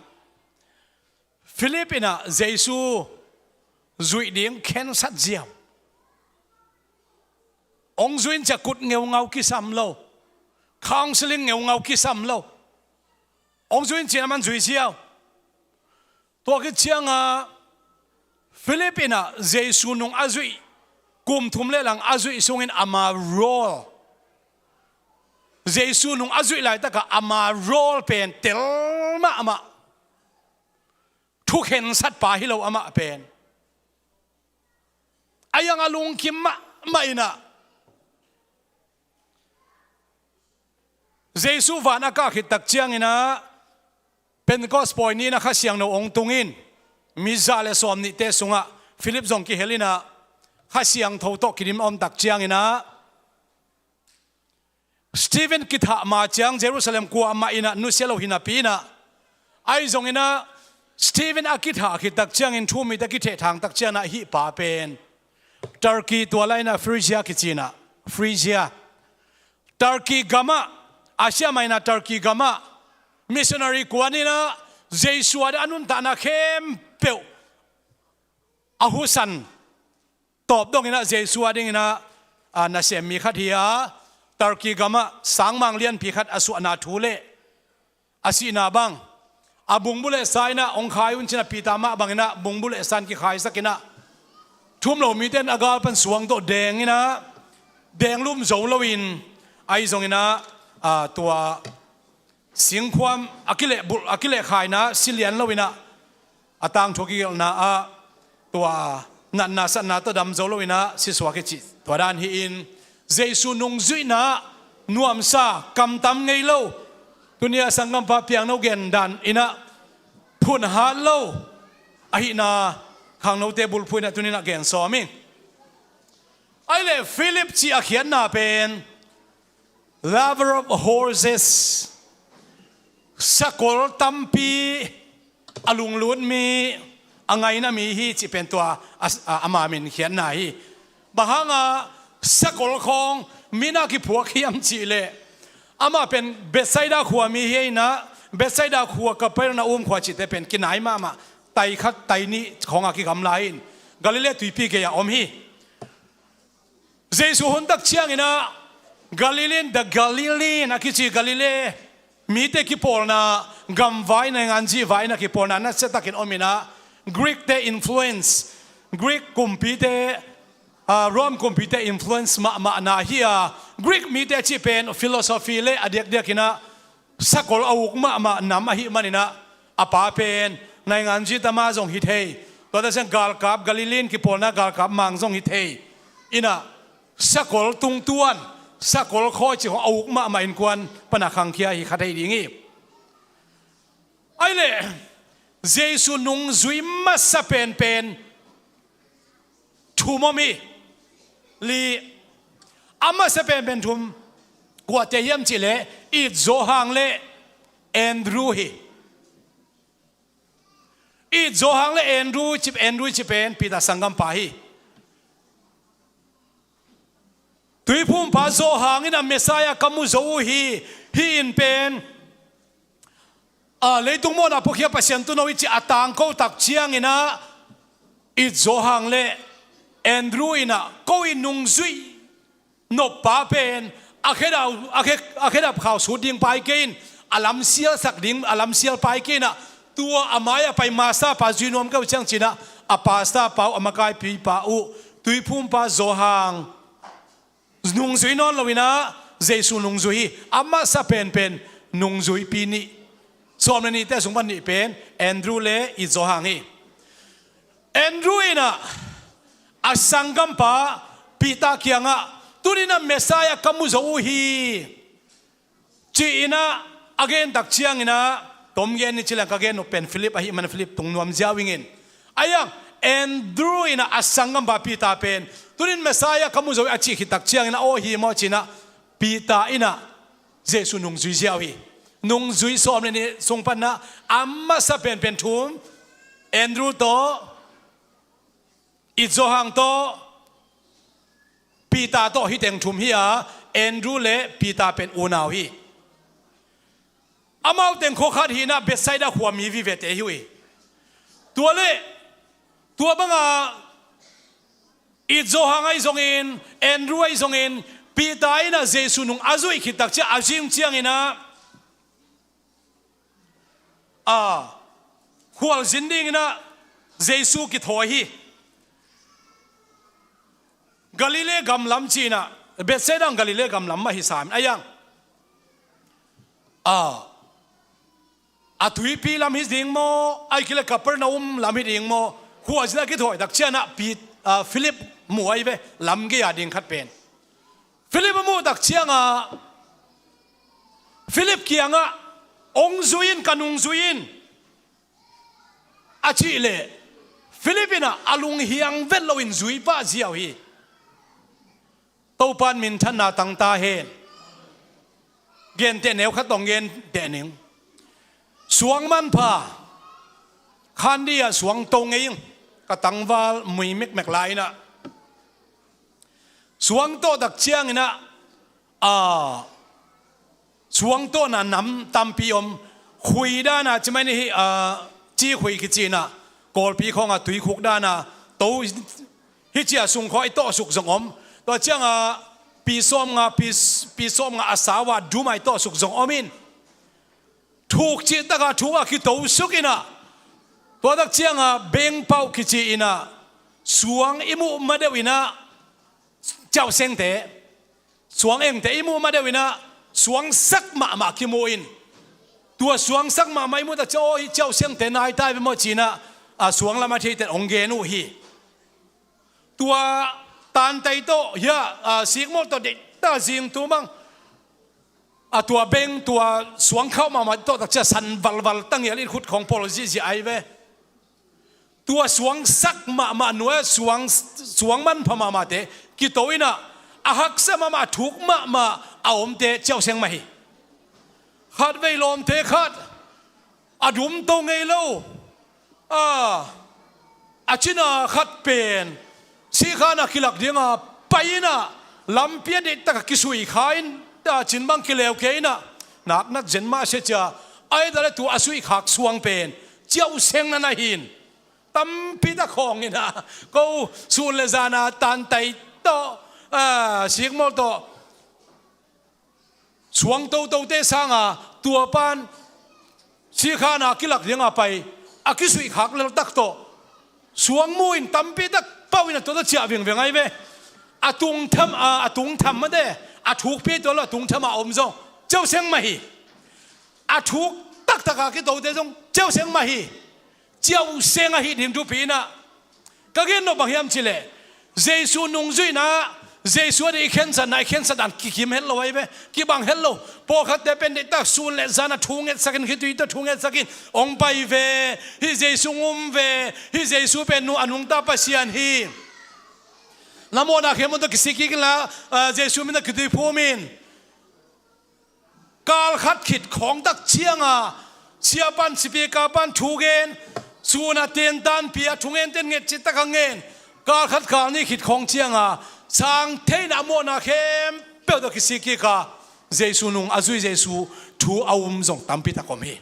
Speaker 5: Philipina Jesu zui ding khen sat jiam ong zuin chakut ngeu ngau ki sam lo counseling ngeu ngau ki sam lo ong zuin chinaman zui chiao to ki chianga Philipina Jesu nung azui kum thum le lang azui sungin ama roll Jesu nung azui lai ta ka ama roll pen telma ama thu khen sat pa hi lo ama pen ayang alung kim ma ina Jesu vana ka khit tak chiang ina Pentecost point ni na kha siang no ong tungin mizale som ni te sunga Philip zong ki helina kha siang tho to kirim om tak chiang ina Stephen kitha ma chiang Jerusalem ko ama ina nu selo hina pina ai zong ina Stephen akitha khitak chiang in thumi ta ki the thang tak chiang na hi pa pen Turkey to laina Phrygia kichina Phrygia Turkey gama Asia maina Turkey gama missionary kwanina Jesu ad anun ta na khem peu ahusan top dong ina Jesu ading ina na sem mi khathia Turkey gama sangmang lian pi khat asu na thule asina bang abung bule saina ong khai un china pitama bangina bung bule san ki khai sakina thum lo mi ten agal pan suang to deng ina deng lum zo loin ai zong ina tua เสียงความอากิเลขายนะสิเลียนเลวินะอาตังทุกิลนะตัวนันนาสันนาตัวดำโจเลวินะสิสวากิจิตัวด้านฮีอินเจสุนุงจุยนะนวมซากำตำไงเล่าตัวนี้สังกัมปะเปียงนกเกนดันอินะพูนหาเล่าอหินาข้างโนเตบุลพูนตัวนี้นักเกนสอมิไอเล่ฟิลิปจีอาเขียนนาเป็น lover of horses สกุลตัมปีอลุงลุนมีอังไงนะมีฮีจีเป็นตัวอามามินเขียนนาฮีบางงาสกุลของมีนักกิผัวขี้ยมจีเลอามาเป็นเบสไซดาขัวมีเฮนะเบสไซดาขัวกับเปรนาขวาจิตเป็นกินไหนมาไตคัดไตนี้ของอากิกำไลน์กาลิเลตุยปีเกียอมฮีเจสุฮุนตักเชียงนะกาลิเลนเดกาลิลีนักกิจิกาลิเลมีเตกิปอลนะกัมไว้ในงานจีไว้นักกิปอลนะนั่นเสตักินอมินะกรีกเตอินฟลูเอนซ์กรีกกุมพีเตรวมกุมพีเตอินฟลูเอนซ์มานาฮียกรีกมีเตจีเป็นฟิโลโซฟีเลอเดียกินะสกุลอาวุกมานำมาฮิมันนะอาปาเป็นในงานจีตมาจงฮิตเฮตัวแต่เช่นกาลกับกาลิลินกิปอลนะกาลกับมังจงฮิตเฮอินะสกุลตุงตวนสกุลข้อจีของอาวุกมาอินกวนปนักขังเคียฮิขัดให้ดีงี้ไอ้เล่เจสุนุงจุยมัสเป็นทุมมีลีอามาสเป็นทุมกว่าเทียมจิเลอีโจฮังเลแอนดรูฮีอีโจฮังเลแอนดรูจิเป็นปีตาสังกัมปาฮีตุยพุ่มพาโจฮังอินาเมสายากัมุโจฮีอินเป็นเลยตุงโมนาพวกเฮียปัสยันตุนวิจิอาตังเขาตักเชียงอินะอีโจฮังเลแอนดรูอินะเขาอินุงซุยนบป้าเป็นอาเคดาข่าวสุดดิ่งไปกินอลัมเซียสักดิ่งอลัมเซียไปกินนะตัวอามายไปมาซาปาจีนวมก็เชียงจีนะอาปาสตาเปาอามากายปีปาอุตุยพุ่มปาโจฮังนุงซุยนอนลวินะเจสุนุงซุยอามาซาเป็นนุงซุยปีนี้สมนี้แต่สมบัตินี้เป็นแอนดรูเลอิโจฮังฮีแอนดรูนะอาสังกัมปาปีตาเกียงะตุนินะเมสายากัมุโจฮีจีนะอเกนตักเชียงนะตมเย็นนี่จิลังกเกนเป็นฟิลิปอาฮิมันฟิลิปตรงนวมเจ้าวิ่งอินอายังแอนดรูนะอาสังกัมปาปีตาเป็นตุนินเมสายากัมุโจอาจิขิตักเชียงนะโอฮีมอจินะปีตาอินะเจสุนุงซุยเจ้าฮีนุงซุยสอมนี่ทรงพันนะอามาสเป็นทุมแอนดรูโตอิโจฮังโตปีตาโตฮิเตงทุมฮีอาแอนดรูเลปีตาเป็นอูนาวฮีอามาเตงโคขัดฮีนะเบสไซด์ขวามีวิเวตเอฮิวีตัวเล่ตัวบังอาอิโจฮังไอซงอินแอนดรูไอซงอินปีตาอินะเจสุนุงอาจุยขิดตักเจ้าอาจิงเจียงอินะขวาจินดิ้งนะเจสุกิถอยฮีกาลิเลกัมลัมจีน่ะเบสเซดังกาลิเลกัมลัมมาฮิสามอายังตุยปีลัมฮิดิ่งโมไอคิเลกัปเปอร์นาอุมลัมฮิดิ่งโมขวาจินกิถอยดักเชนะปีฟิลิปมวยเวลัมกียาดิ่งขัดเป็นฟิลิปมูดักเชียงฟิลิปเกียงองซุยินกันุงซุยินอาชีเลฟิลิปปินะอาลุงเฮียงเวลโลอินซุยป้าเจียวฮีตัวปานมินทันนาตังตาเฮนเกนเตเนวขัดตองเกนเตนิงสวงมันพาคันเดียสวงตรงเองกตังวาลมุยเมกเมกไลนะสวงโตดักเชียงนะสวงโตน่ะนำตามปีอมคุยด้านะจะไม่นี่จี้คุยกิจีนะกอลปีของตุยคุกด้านะโตฮิจิอาสุงคอยโตสุกสงอมตัวเจ้าปีส้มอาสาวาดูไม่ต่อสุกจงอมินถูกจิตตะกาถูกคิดตัวสุกินะตัวตักเจ้าเบ่งเป้าคิดจีนะสวงอิมุมาเดวินะเจ้าเซงเตสวงเองเตอิมุมาเดวินะสวงสักมาคิโมอิน
Speaker 7: ตัวสวงสักมาไม่มุดเจ้าเจ้าเสียงแต่นายใต้ไปหมดจีน่ะสวงละมาที่แต่องเกนูฮีตัวตานไตโตเฮียสิกมดตัวเด็กตาจิงตัวมังตัวเบงตัวสวงเข้ามาโตตักจะสันวัลตั้งอย่างนี้ขุดของ policy สิไอเวตัวสวงสักมาหน่วยสวงมันพมาเตกิโตอินะอาหักเสมาถูกมาเอาอมเตเจ้าเสียงมาฮีขัดไว้ลมเทขัดอดุมตรงไงเล่าชินาขัดเป็นสีขานักกิลักเดียงไปนะลำเปียดตะกิสุยขายจินบังกิเลวเกยนะนักเจนมาเสียจ้าไอ้แต่ละตัวอสุยขักสวงเป็นเจ้าเสียงนั่นหินตั้มปีตะคองนี่นะก็สูเลจานาตันไตโตสิกโมโตสวงโตเตสังตัวปานสีขานักกิลักเดียงไปอากิสุยขักเลวตักโตสวงมุยตั้มปีตะเป้าอินะตัวตะเจียเวียงไงเว้อาตุงทำมาเด้ถูกพี่ตัวละตุงทำมาอมจงเจ้าเสียงมาฮีถูกตักตะกากิโตเตจงเจ้าเสียงมาฮีเจ้าเสียงมาฮีดิมทุปีนะก็เกินโนบังยามชิเลเจสูนุงจุยนะเจสูได้เขียนสันได้เขียนสันกิคิมเฮลโลไว้เว้กิบังเฮลโลพอขัดเดเป็นเด็กตักสูนเลจานะทุ่งเอ็ดสักินคิดตัวทุ่งเอ็ดสักินองไปเวฮิเจสูงุมเวฮิเจสูเป็นนูอนุงตาปัสยันฮีละโมนาเขมันตะกิสิกิกันละเจสูมินตะกิติพูมินกาลขัดขิดของตักเชียงเชียปันสิปีกาปันทูเกนสูนาเตียนตันเปียทูเงินเตียนเงจิตตะกังเงินกาลขัดกาลนี่ขิดของเชียงสังเทนะโมนาเขมเปิดตะกิสิกิกาเจสูนุงอาจุยเจสูทูเอาอุมจงตัมปิตะกอมี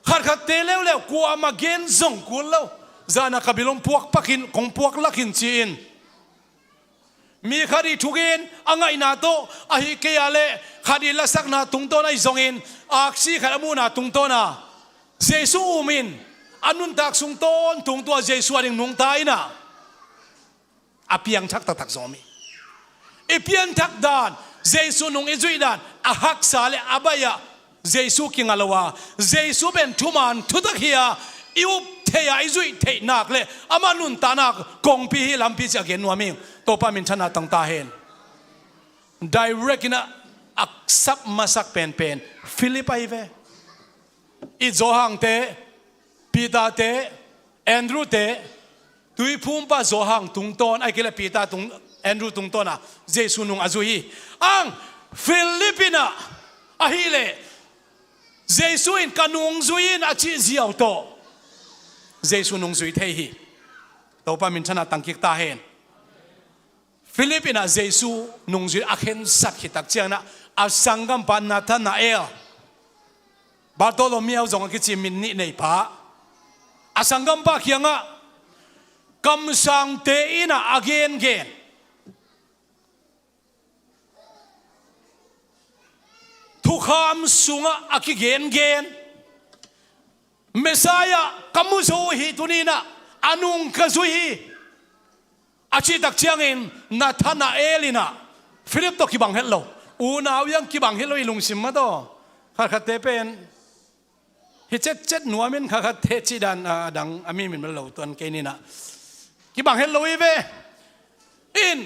Speaker 7: ขัดเตเลวแล้วกูอามาเกนจงกูแล้วจานักบิลมพวกปักินของพวกลักินจีนมีคดีทุกินอ่างไงนาโตอาฮิเกียเลคดีลักษณะตุงโตนไอซงอินอักษีขดมูนาตุงโตนาเจสูอุมินอันนุนตักสุงโตนตุงตัวเจสูอันนุงตายนะอาเพียงทักตักซอมีอีเพียงทักดานเจสูนุงอิจุยดานอาฮักซาเลอาบายะเจสูกิงอลาวาเจสูเป็นทุมันทุตักเฮียอิวเทียอิจุยเทนักเลอามานุนตานักกงพิฮิลัมพิจากเกนวามิงตัวปามินชนะตั้งตาเห็น direct นะอักษับมาสักเป็นฟิลิปไปเวอีโจฮังเตปีตาเตแอนดรูเตตุยพุ่มป้าโจฮังตุงต้นไอ้เกลปีตาตุงแอนดรูตุงต้นนะเจสุนุงอาจุยอังฟิลิปปินะอาฮิเลเจสุอินกันุงจุยนอาชิเจียวโตเจสุนุงจุยเทฮีตัวปามินชนะตั้งกิกตาเห็นฟิลิปปินส์เจสูนุงจุยอาเคนสักขิตักเจียนะอาสังกัมปานาธนาเอลบาโตโลเมียวจงกิจิมินนี่ในป่าอาสังกัมปาเคียงกำสังเตอินะอาเกนทุกคำสุงอากิเกนเมสายะกัมมุโซฮิตุนีนะอานุงกซุฮิอาชีตักเชียงอินนาธานาเอลินะฟิลิปโตกิบังเฮลโลอูนาวยังกิบังเฮลโลอิลุงซิมมาโตขัดเตเป็นฮิเจ็ดหนัวมินขัดเทจิดันดังอามีมินมาโลตัวนเกนินะกิบังเฮลโลอีเวอิน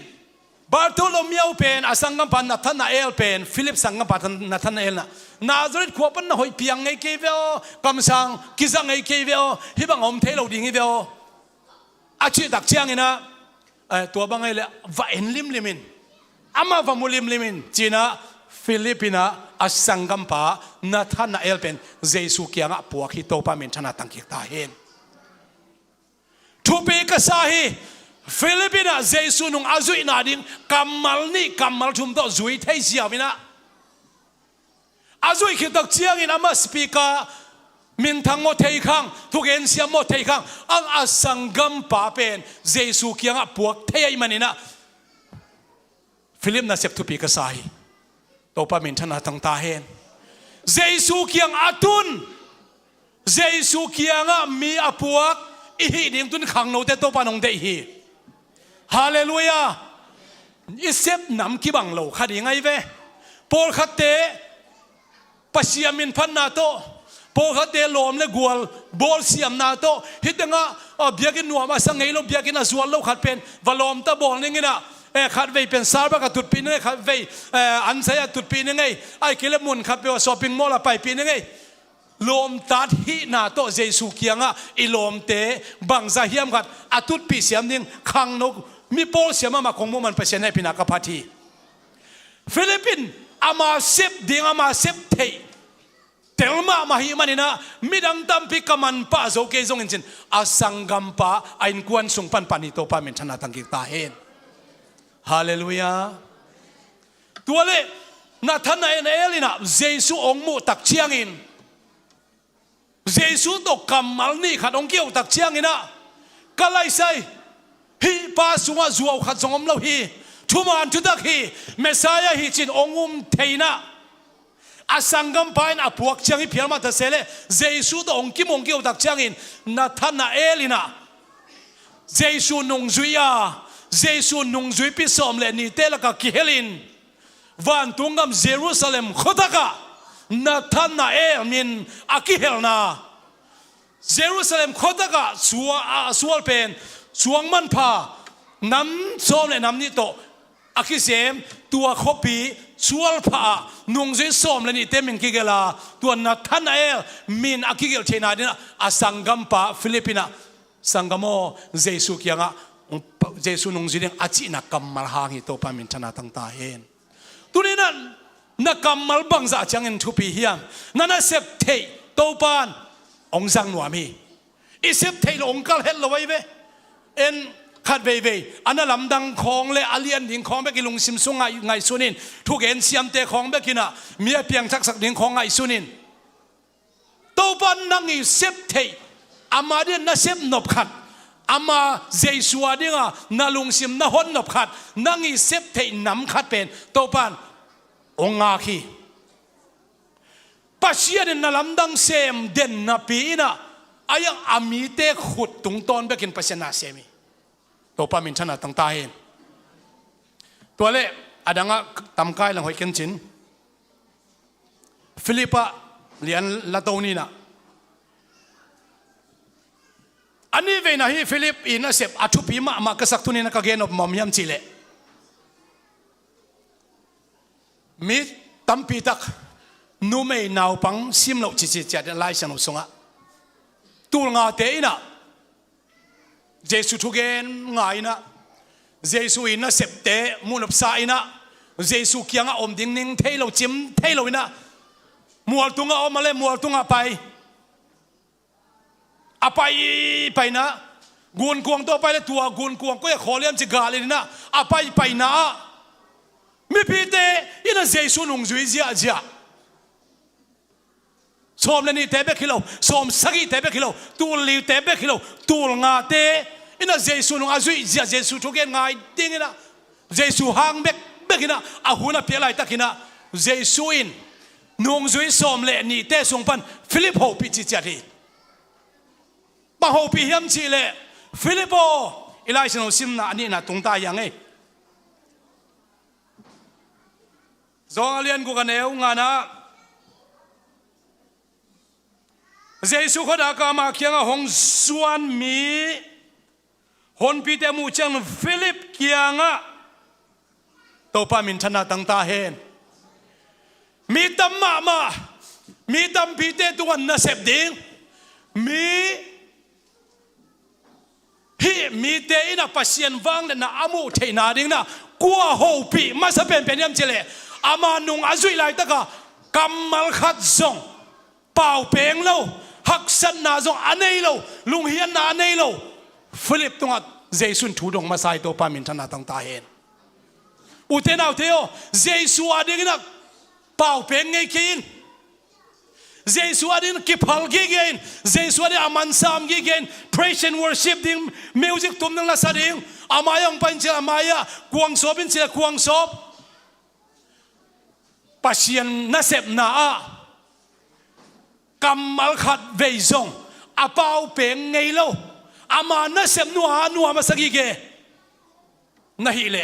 Speaker 7: บาร์โตโลเมียวเป็นอาสังกัมปันนาธานาเอลเป็นฟิลิปสังกัมปันนาธานาเอลนะนาซาเรตขวบปันนะหอยเปียงไงเกเวลกำสังกิจังไงเกเวลฮิบังอมเทโลดิ่งไงเวลอาชีตักเชียงอินะตัวบางไงเลยว่าเอ็นลิมินอามาว่ามุลิมินจีน่าฟิลิปปินะอาสังกัมปานาธานาเอลเป็นเจสุเกียงปวกฮิโตปามินชนะตั้งกิกตาเห็นทุปีกษาฮีฟิลิปปินะเจสุนุงอาจุยนาดิงกัมมัลนี่กัมมัลทุมโตจุยเทียเสียวินะอาจุยคิดตักเชียงอินามาสปีกามินทั้งหมดเทียขังทุกเอ็นเสียหมดเทียขังอังอาสังกัมปาเป็นเจสุเกียงปวกเทียมันนี่นะฟิลิปน่ะเสพทุปีกษาฮีตัวปามินชนะตั้งตาเห็นเจสุเกียงอาตุนเจสุเกียงมีอปวกอีหีดิ่งตุนขังโนเตตัวปานองเดฮีฮาเลลูยาอิเซฟนำกิบังโลขัดยังไงเวปอลขัดเต ปัสยามินพันนาโตพอเขาเตะลมและกวลบอลเสียมนาโตฮิตngaเบียกินนัวมาสังเกตเราเบียกินอาสวลเราขัดเป็นวลมตะบอลนี่ไงนะขัดไปเป็นซาร์บกับตุดปีนึงขัดไปอันเสียตุดปีนึงไงไอ้กิเลมุนขัดไปว่าช้อปปิ้งมอลล์ไปปีนึงไงลมตัดฮินาโตเจสุเกียงอ่ะอีลมเตะบังซาเฮียมขัดอาตุดปีเสียมนิ่งขังนกมีบอลเสียมมาคงมันไปเสียในพินักพัทีฟิลิปปินส์อามาเซฟดิ่งอามาเซฟเทเทลมามาฮิมันนะมิดังตัมพิกมันป้าโจเกจงอินจินอาสังกัมป้าไอ้กวนสุงปันปานิโตป้าเมนชนะตังกิตาเฮนฮาเลลูยาตัวเล่นาธนาเอลินะเจสุองมุตักเชียงอินเจสุตกกำมัลนี่ขัดองเกี่ยวตักเชียงอินะก็ไล่ใส่ฮีป้าสุงอาจัวขัดสงมเราฮีทุมานทุดักฮีเมสายาฮีจินองเทนะอาสังกัมปายน์อพวกเชียงอิเพียรมาตเสเลเจสุตองกิมองเกี่ยวตักเชียงอินนาธนาเอลินะเจสุนงจุยาเจสุนงจุยพิสอมเลนีเตลกะกิเฮลินวันตุงกัมเยรูซาเล็มขดกะนาธนาเอลมินอากิเฮลนาเยรูซาเล็มขดกะสัวเป็นสวงมันพาน้ำส้มและน้ำนี่โตอากิเซมตัวคอปีสวลพานงจุยส้มและนี่เตมินกิเกลาตัวนาธนาเอลมินอากิเกลเชนาดินะอาสังกัมปาฟิลิปปินาสังกัมโมเจสุเกียงะเจสุนงจุยเดงอาจินักกัมมัลหางิโตปามินชนะตั้งตาเฮนตัวนี้นั่นนักกัมมัลบังซาจังเงินทุปีเฮียมนั่นเสพเทโตปานองจังหนวมีอีเสพเทลองกัลเฮลลไว้เวเอ็นขัดเวอันนั้นลำดังของเลอเลียนดิ่งของเบกิลุงซิมซุงไงสุนินทุกเอ็นเสียมเตะของเบกินะเมียเพียงทักษะดิ่งของไงสุนินโตปานนั่งอีเสพเทอามาเดียนน่าเสพนบขัดอามาเจสัวดิ่งอ่ะน่าลุงซิมน่าฮอนนบขัดนั่งอีเสพเทน้ำขัดเป็นโตปานองอาคีปัจจัยนั้นลำดังเซมเด่นนับปีน่ะอายังอามีเตะขุดตุงตอนเบกินปัจจัยนาเซมิตัวป้ามินชนะตั้งตาเห็นตัวเล่อดังอ่ะตำกายหลังหอยกันจินฟิลิปปะเรียนละตัวนี้นะอันนี้เวนะฮิฟิลิปอินเสพอาชุปีมากษักตุนี้นะก็เกณฑ์อบมอมยามจิเลมีตั้มปีตักนูไม่นาวปังซิมเหล่าจิตจัดไล่ฉันอุสงะตัวงาเตยนะเจสุทุกเกนง่ายนะเจสุอินนะเสพเตมุนบสายนะเจสุเกียงอมดิ้งนิ่งเทเราจิ้มเทเราอินะมัวตุงอมมาเลยมัวตุงไปไปนะกุนกวงตัวไปเลยตัวกุนกวงก็อยากขอเลี้ยงจิกาเลยนะไปนะไม่พิเตอินะเจสุนงจุยเจียสมเลนี่เตะเบกิโลสมสกีเตะเบกิโลตูลีเตะเบกิโลตูงาเตอินะเจสุนงอาจุยเจียเจสุทุกเกนง่ายดิ้งนะเจสุหางเบกินะอาหุนะเปียไลตักินะเจสุอินนงจุยสมเลนี่เตะส่งปันฟิลิปโฮปิจิเจดีบางโฮปิฮิมจิเลฟิลิปโปอีไลฉันเอาซิมนะอันนี้นะตรงตายังไงจงเรียนกูกันเอวงานะเจสุขดากามาเคียงหงส่วนมีหนปีเตมูจังฟิลิปเคียงะตัวป้ามินชนะตั้งตาเห็นมีตั้มมามีตั้มปีเตตัวน่าเสพดิ้งมีเตอินะปัสยันวังเลนะอามูเทนาดิ้งนะกัวโฮปีมาสเป็นยามเจเลอามานุงอาจุยไลตะกะกัมมัลขัดซงเป่าเป่งโลหักสันนาซงอันนี้โลลุงเฮียนนาอันนี้โลฟิลิปตรงนั้นเจสุนถูดงมาใส่ตัวปามินชนะตั้งตาเห็นอุเทนเอาเทโอเจสุอาดิ้งนะเป่าเป่งไงกินเจสุอาดิ้งกิพัลกิเกนเจสุอาดิ้งอามันซามกิเกน praise and worship ดิ้งมิวสิกตุ้มนั่งละสะดิ้งอามายังเป็นเจ้ามายากวางศพเป็นเจ้ากวางศพปัจจัยน่าเสพน่ากัมมัลขัดเวจงอาเปาเป่งไงโลอามาน่าเสพนัวมาสักกี่เกน่าฮิเล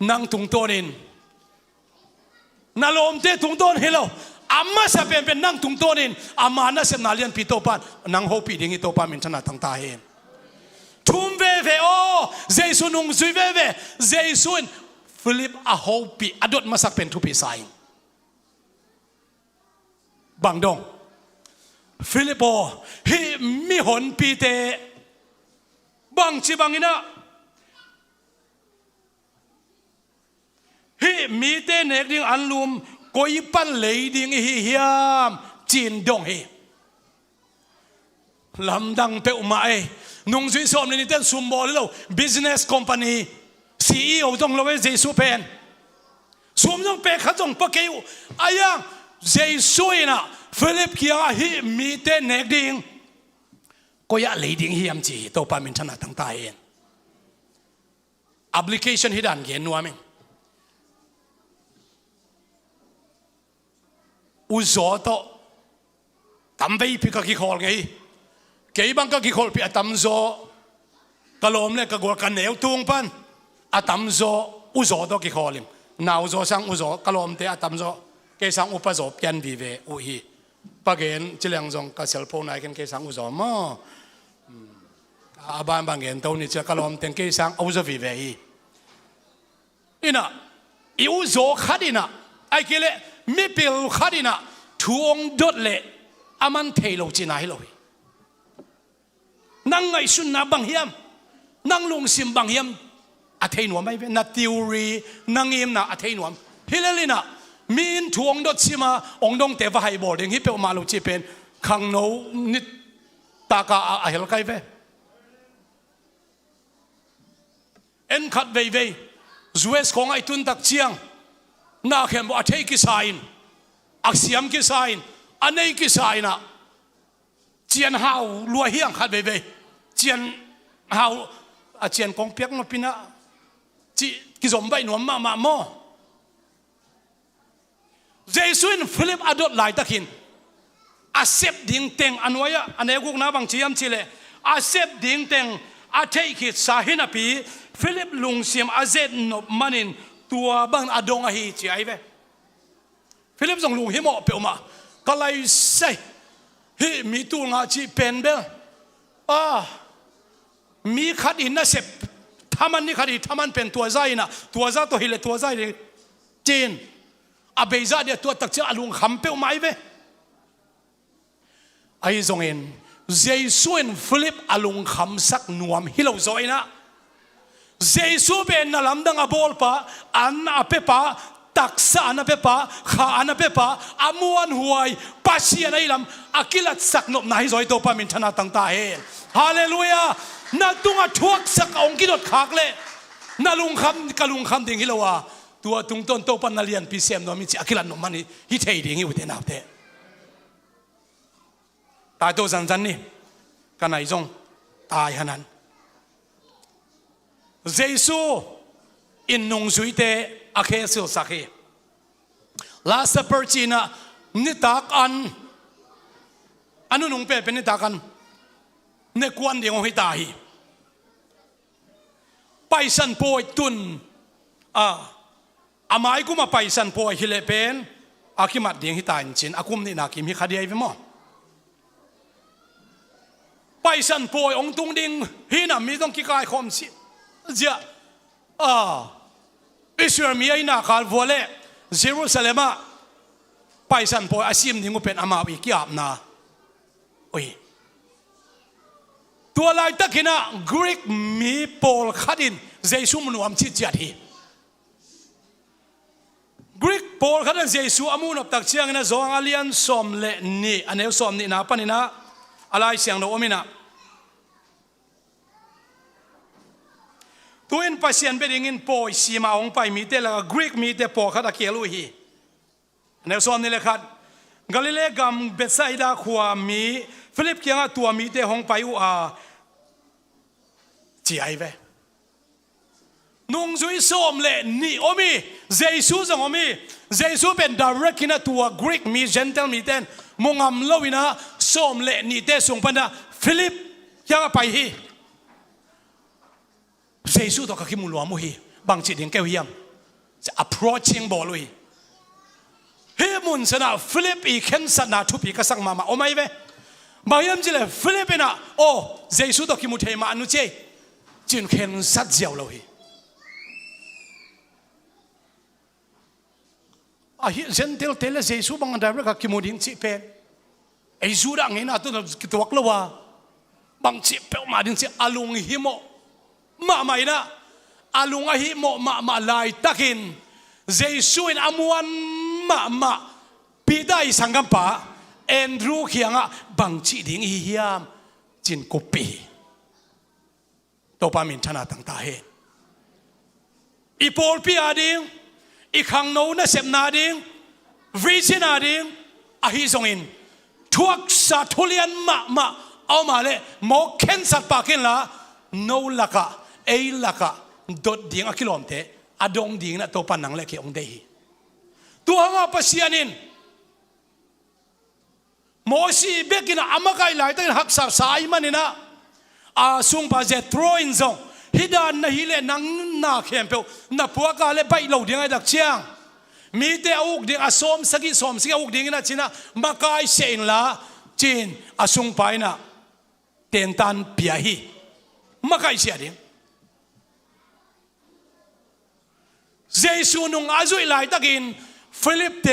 Speaker 7: นั่งตุงโตนินน่าลมเตตุงโตนฮิโล อามาจะเป็นนั่งตุงโตนินอามาน่าเสพนาเลียนปีโตปันนั่งโฮปีดิ้งอีโตปันมินชนะตั้งตาเห็นทุ่มเวโอเจสุนุงซุยเวเจสุนฟิลิปอาโฮปีอดดมาสักเป็นทุปีไซบังดงฟิลิปโอฮิมิหนปีเตบังจีบังอินะฮิมีเตเนกดิ้งอันลุมก็ยิปันเลยดิ้งฮิฮิยามจีนดงฮิลำดังเปอุมาเอนุ่งจุยสอมในนิเทศซุมบอลเลย business company CEO ต้องเราไว้เจสุเป็นสวมต้องเป็นข้าจงปะเกี่ยวอายังเจสุยนะฟิลิปเกียร์ฮิมีเตเนกดิ้งก็อยากเลยดิ้งฮิยามจีโตปามินชนะตั้งตาเอง application ฮิดันเขียนนัวมั้งอุจจาระตั้มไปพิกากิคอลไงเกี่ยบังกากิคอลพิอาตั้มโซกะลมเลยกะกัวกันเหนียวตุงปันอาตั้มโซอุจจาระกิคอลิมนาวโซสังอุจจาระกะลมเตอาตั้มโซเกสังอุปโซเปียนวิเวอุฮีปะเกนจิเลงซงกะเซลโฟนไอกันเกสังอุจจาระมั้งอาบานบางเงินตัวนี้จะกะลมเต็งเกสังอุจจาระวิเวฮีอินะอิอุจจาระขัดินะไอเกเลไม่เปลี่ยนขัดินะทวงดดเละอามันเทโลจีน่าฮิโลยนั่งไงสุนนะบางเฮียมนั่งลงซิมบางเฮียมอาเทนวมไม่เป็นนาทิวรีนั่งเฮียมนะอาเทนวมฮิเลลินะมีนทวงดดซิมาองดงเตวะไฮบอลเองฮิเปอมาลูจีเป็นขังโนนิตากาอาเฮลไกเวเอ็นขัดเวเวจวสของไอตุนตักเชียงน่าเข็มอาเทกิสายน์อักเสียมกิสายน์อันนี้กิสายนะเจียนหาวลัวเฮียงขัดเบยเจียนหาวเจียนกองเปียกมาพินะจีกิสมใบหนวมมาโมเจสุนฟิลิปอดดไลตะคินอาเซบดิ่งเต็งอันวายอันนี้กุกน้าบางชียมชิเลอาเซบดิ่งเต็งอาเทคิดสาหินาปีฟิลิปลุงเสียมอาเซดนบมันินตัวบางอดงอฮีจีไอเวฟิลิปส่งลุงฮิโมเปียวมาก็เลยเซ่ฮิมีตัวงาจีเป็นเบลมีขัดอินนะเสพถ้ามันนี่ขัดอินถ้ามันเป็นตัวใจนะตัวใจตัวฮิเลตัวใจเลยจีนอาเบย์ใจเดียตัวตักเจ้าลุงคำเปียวไม่เวไอ้ทรงเองเจสุนฟิลิปอลุงคำสักนวมฮิโลโซยนะเจสุเป็นนั่นลำดังอบอลปะอันอาเปปะตักษาอันอาเปปะข้าอันอาเปปะอามวนหวยปัสยาในลำอากิลัดสักนบนายซอยโตปามินชนะตั้งตาเฮฮาเลลูยานาตุงอทวกสักองกิดขากเลยนาลุงคำกะลุงคำดิ่งฮิโลวาตัวตุงต้นโตปันนาเลียนพิเศษโนมิจิอากิลัดนมันนี่ฮิเทดิ่งฮิวเตนาเตตายตัวสันนี่กันไหนจงตายขนาดเจสุอินนงสุยเตอาเคสิลสักเฮลาสเปอร์จีน่ะนิตากันอันนู้นงเป็นนิตากันเนกวนเดียงหิตาฮีไปสันโพยตุนอามาไอกุมาไปสันโพยฮิเลเป็นอาคิมัดเดียงหิตาอินจินอากุมนี่นาคิมฮิคดีไอวิมอไปสันโพยองตุงดิงฮินามีต้องกิกายคอมสิเจ้าอิสราเอลมีไอ้นาคาลวัวเล่เยรูซาเล็มไปสันโพยอาซิมดิงก็เป็นอามาวิกิอาบนาโอ้ยตัวลายตะกินะกรีกมีโปลขัดินเจสุมนุอัมชิดจัดฮีกรีกโปลขัดินเจสุอามุนอบตักเชียงนะจงอาเลียนสอมเลนี่อันนี้สอมนี่นะปนินะอะไรเสียงโนอมินะตัวเองพัศยันเป็นอย่างนี้ปอยสีมาองไปมีแต่ละกรีกมีแต่ปอขัดเกี่ยวลุยอันนี้สอมนี่เลยขัดกาลิเลกัมเบสไซดาขวามีฟิลิปเกียงตัวมีแต่ห้องไปอูจีไอเวนุ่งจุยสอมเลนี่โอมีเจสุจังโอมีเจสุเป็น direct กินะตัวกรีกมี gentle มีแต่มงอัมลวินะสอมเลนี่แต่ส่งพันดาฟิลิปเกียงไปฮีเจสุตัวกิมุลวามุฮีบางจิตยังแก้วเยี่ยมจะ approaching บอลุยเฮ้ม มุนสนะฟิลิปอีเข็นสัตนาทุปีกสังมาโอไม่เว้บางยามจิเลฟิลิปนะโอ้เยซูตอกิมุเทมาอนุเจจินเข็นสัตเจียวเลยฮิเซนเทลเทเลเยซูบางอันใดเรื่องกิมุดิ้งจิเป็นไอจูดังเห็นตัวนั้นกิตัวกลัวบางจิเปลมาดิ้งจิอาลุงฮิโมมาไม่นะอาลุงฮิโมมาลายตักินเยซูอินอามวนมาปีได้สังกัมปะเอ็นรูเขียงอ่ะบางจิดิ้งฮิยามจินกุปีตัวปามินชนะตั้งตาเห็นอีโพลปีอาดิ้งอีขังโนน่ะเสพนาดิ้งวิจินาดิ้งอาฮิซงอินทุกสัตว์ทุเรียนมาเอามาเลยหมอเข็นสัตว์ปากินละโนลักะเอลักะดดดิ้งอะกิโลมเตอดงดิ้งน่ะตัวปันนังเล็กองเดฮีตัวงาปัสยานินโมชีเบกินะอามาไกไลตั้งหักษาสายมันนี่นะอาซุงปาเจตรอินซงฮิดานนะฮิเลนังนาเข้มเปวนับพวกกาเลไปเหล่าดิ้งไอ้ดักเชียงมีแต่อุกดิ้งอาสมสกิสมสกิอุกดิ้งนะจีน่ะมาไกเซนละจีนอาซุงไปนะเต็นตันเปียฮีมาไกเสียดิ้งเยซูนุงอาจุยไลตักินฟิลิปเต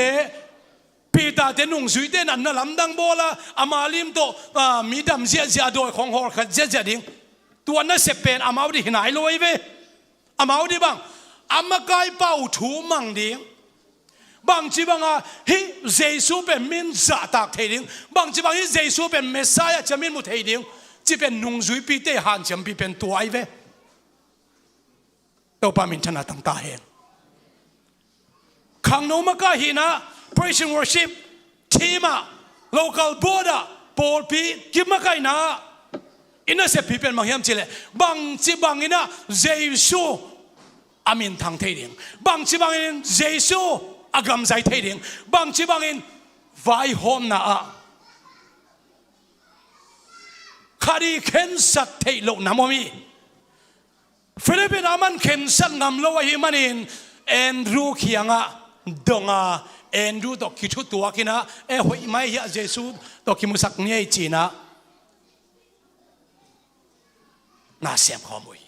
Speaker 7: ปีตาเตนุงสุยเตนันน่ะลำดังโบลาอามาลิมโตมีดำเสียโดยของฮอร์ขัดเสียดิ้งตัวนั้นเสพเป็นอามาดิหนายลอยเวอามาดิบังอามาไกเป่าถูมังดิ้งบางจีบังฮิเยซูเป็นมินจ่าตักเทดิ้งบางจีบังฮิเยซูเป็นเมสไซาจะมินมุเทดิ้งจีเป็นนุงสุยปีเตหันจำปีเป็นตัวไอเวตัวปามินชนะตั้งตาเห็นขังโนมากาหินะ praise and worship ทีมา local board ปอลปีกิมากาหินะอินะเสพเป็นมังยามจิเลบางจีบางอินะเยซูอามินทางเทดิงบางจีบางอินเยซูอากรำใจเทดิงบางจีบางอินไวโฮมนะคดีเข็นสัตเทโลน้ำมีฟิลิปปินส์มันเข็นสัตงำโลวะฮิมันอินเอ็นรูเขียงดงเอ็นรูตกคิดชุดตัวกินะหอยไม่ยะเยซูตกคิมุสักเนี่ยจีนะน่าเสียมข้อมูล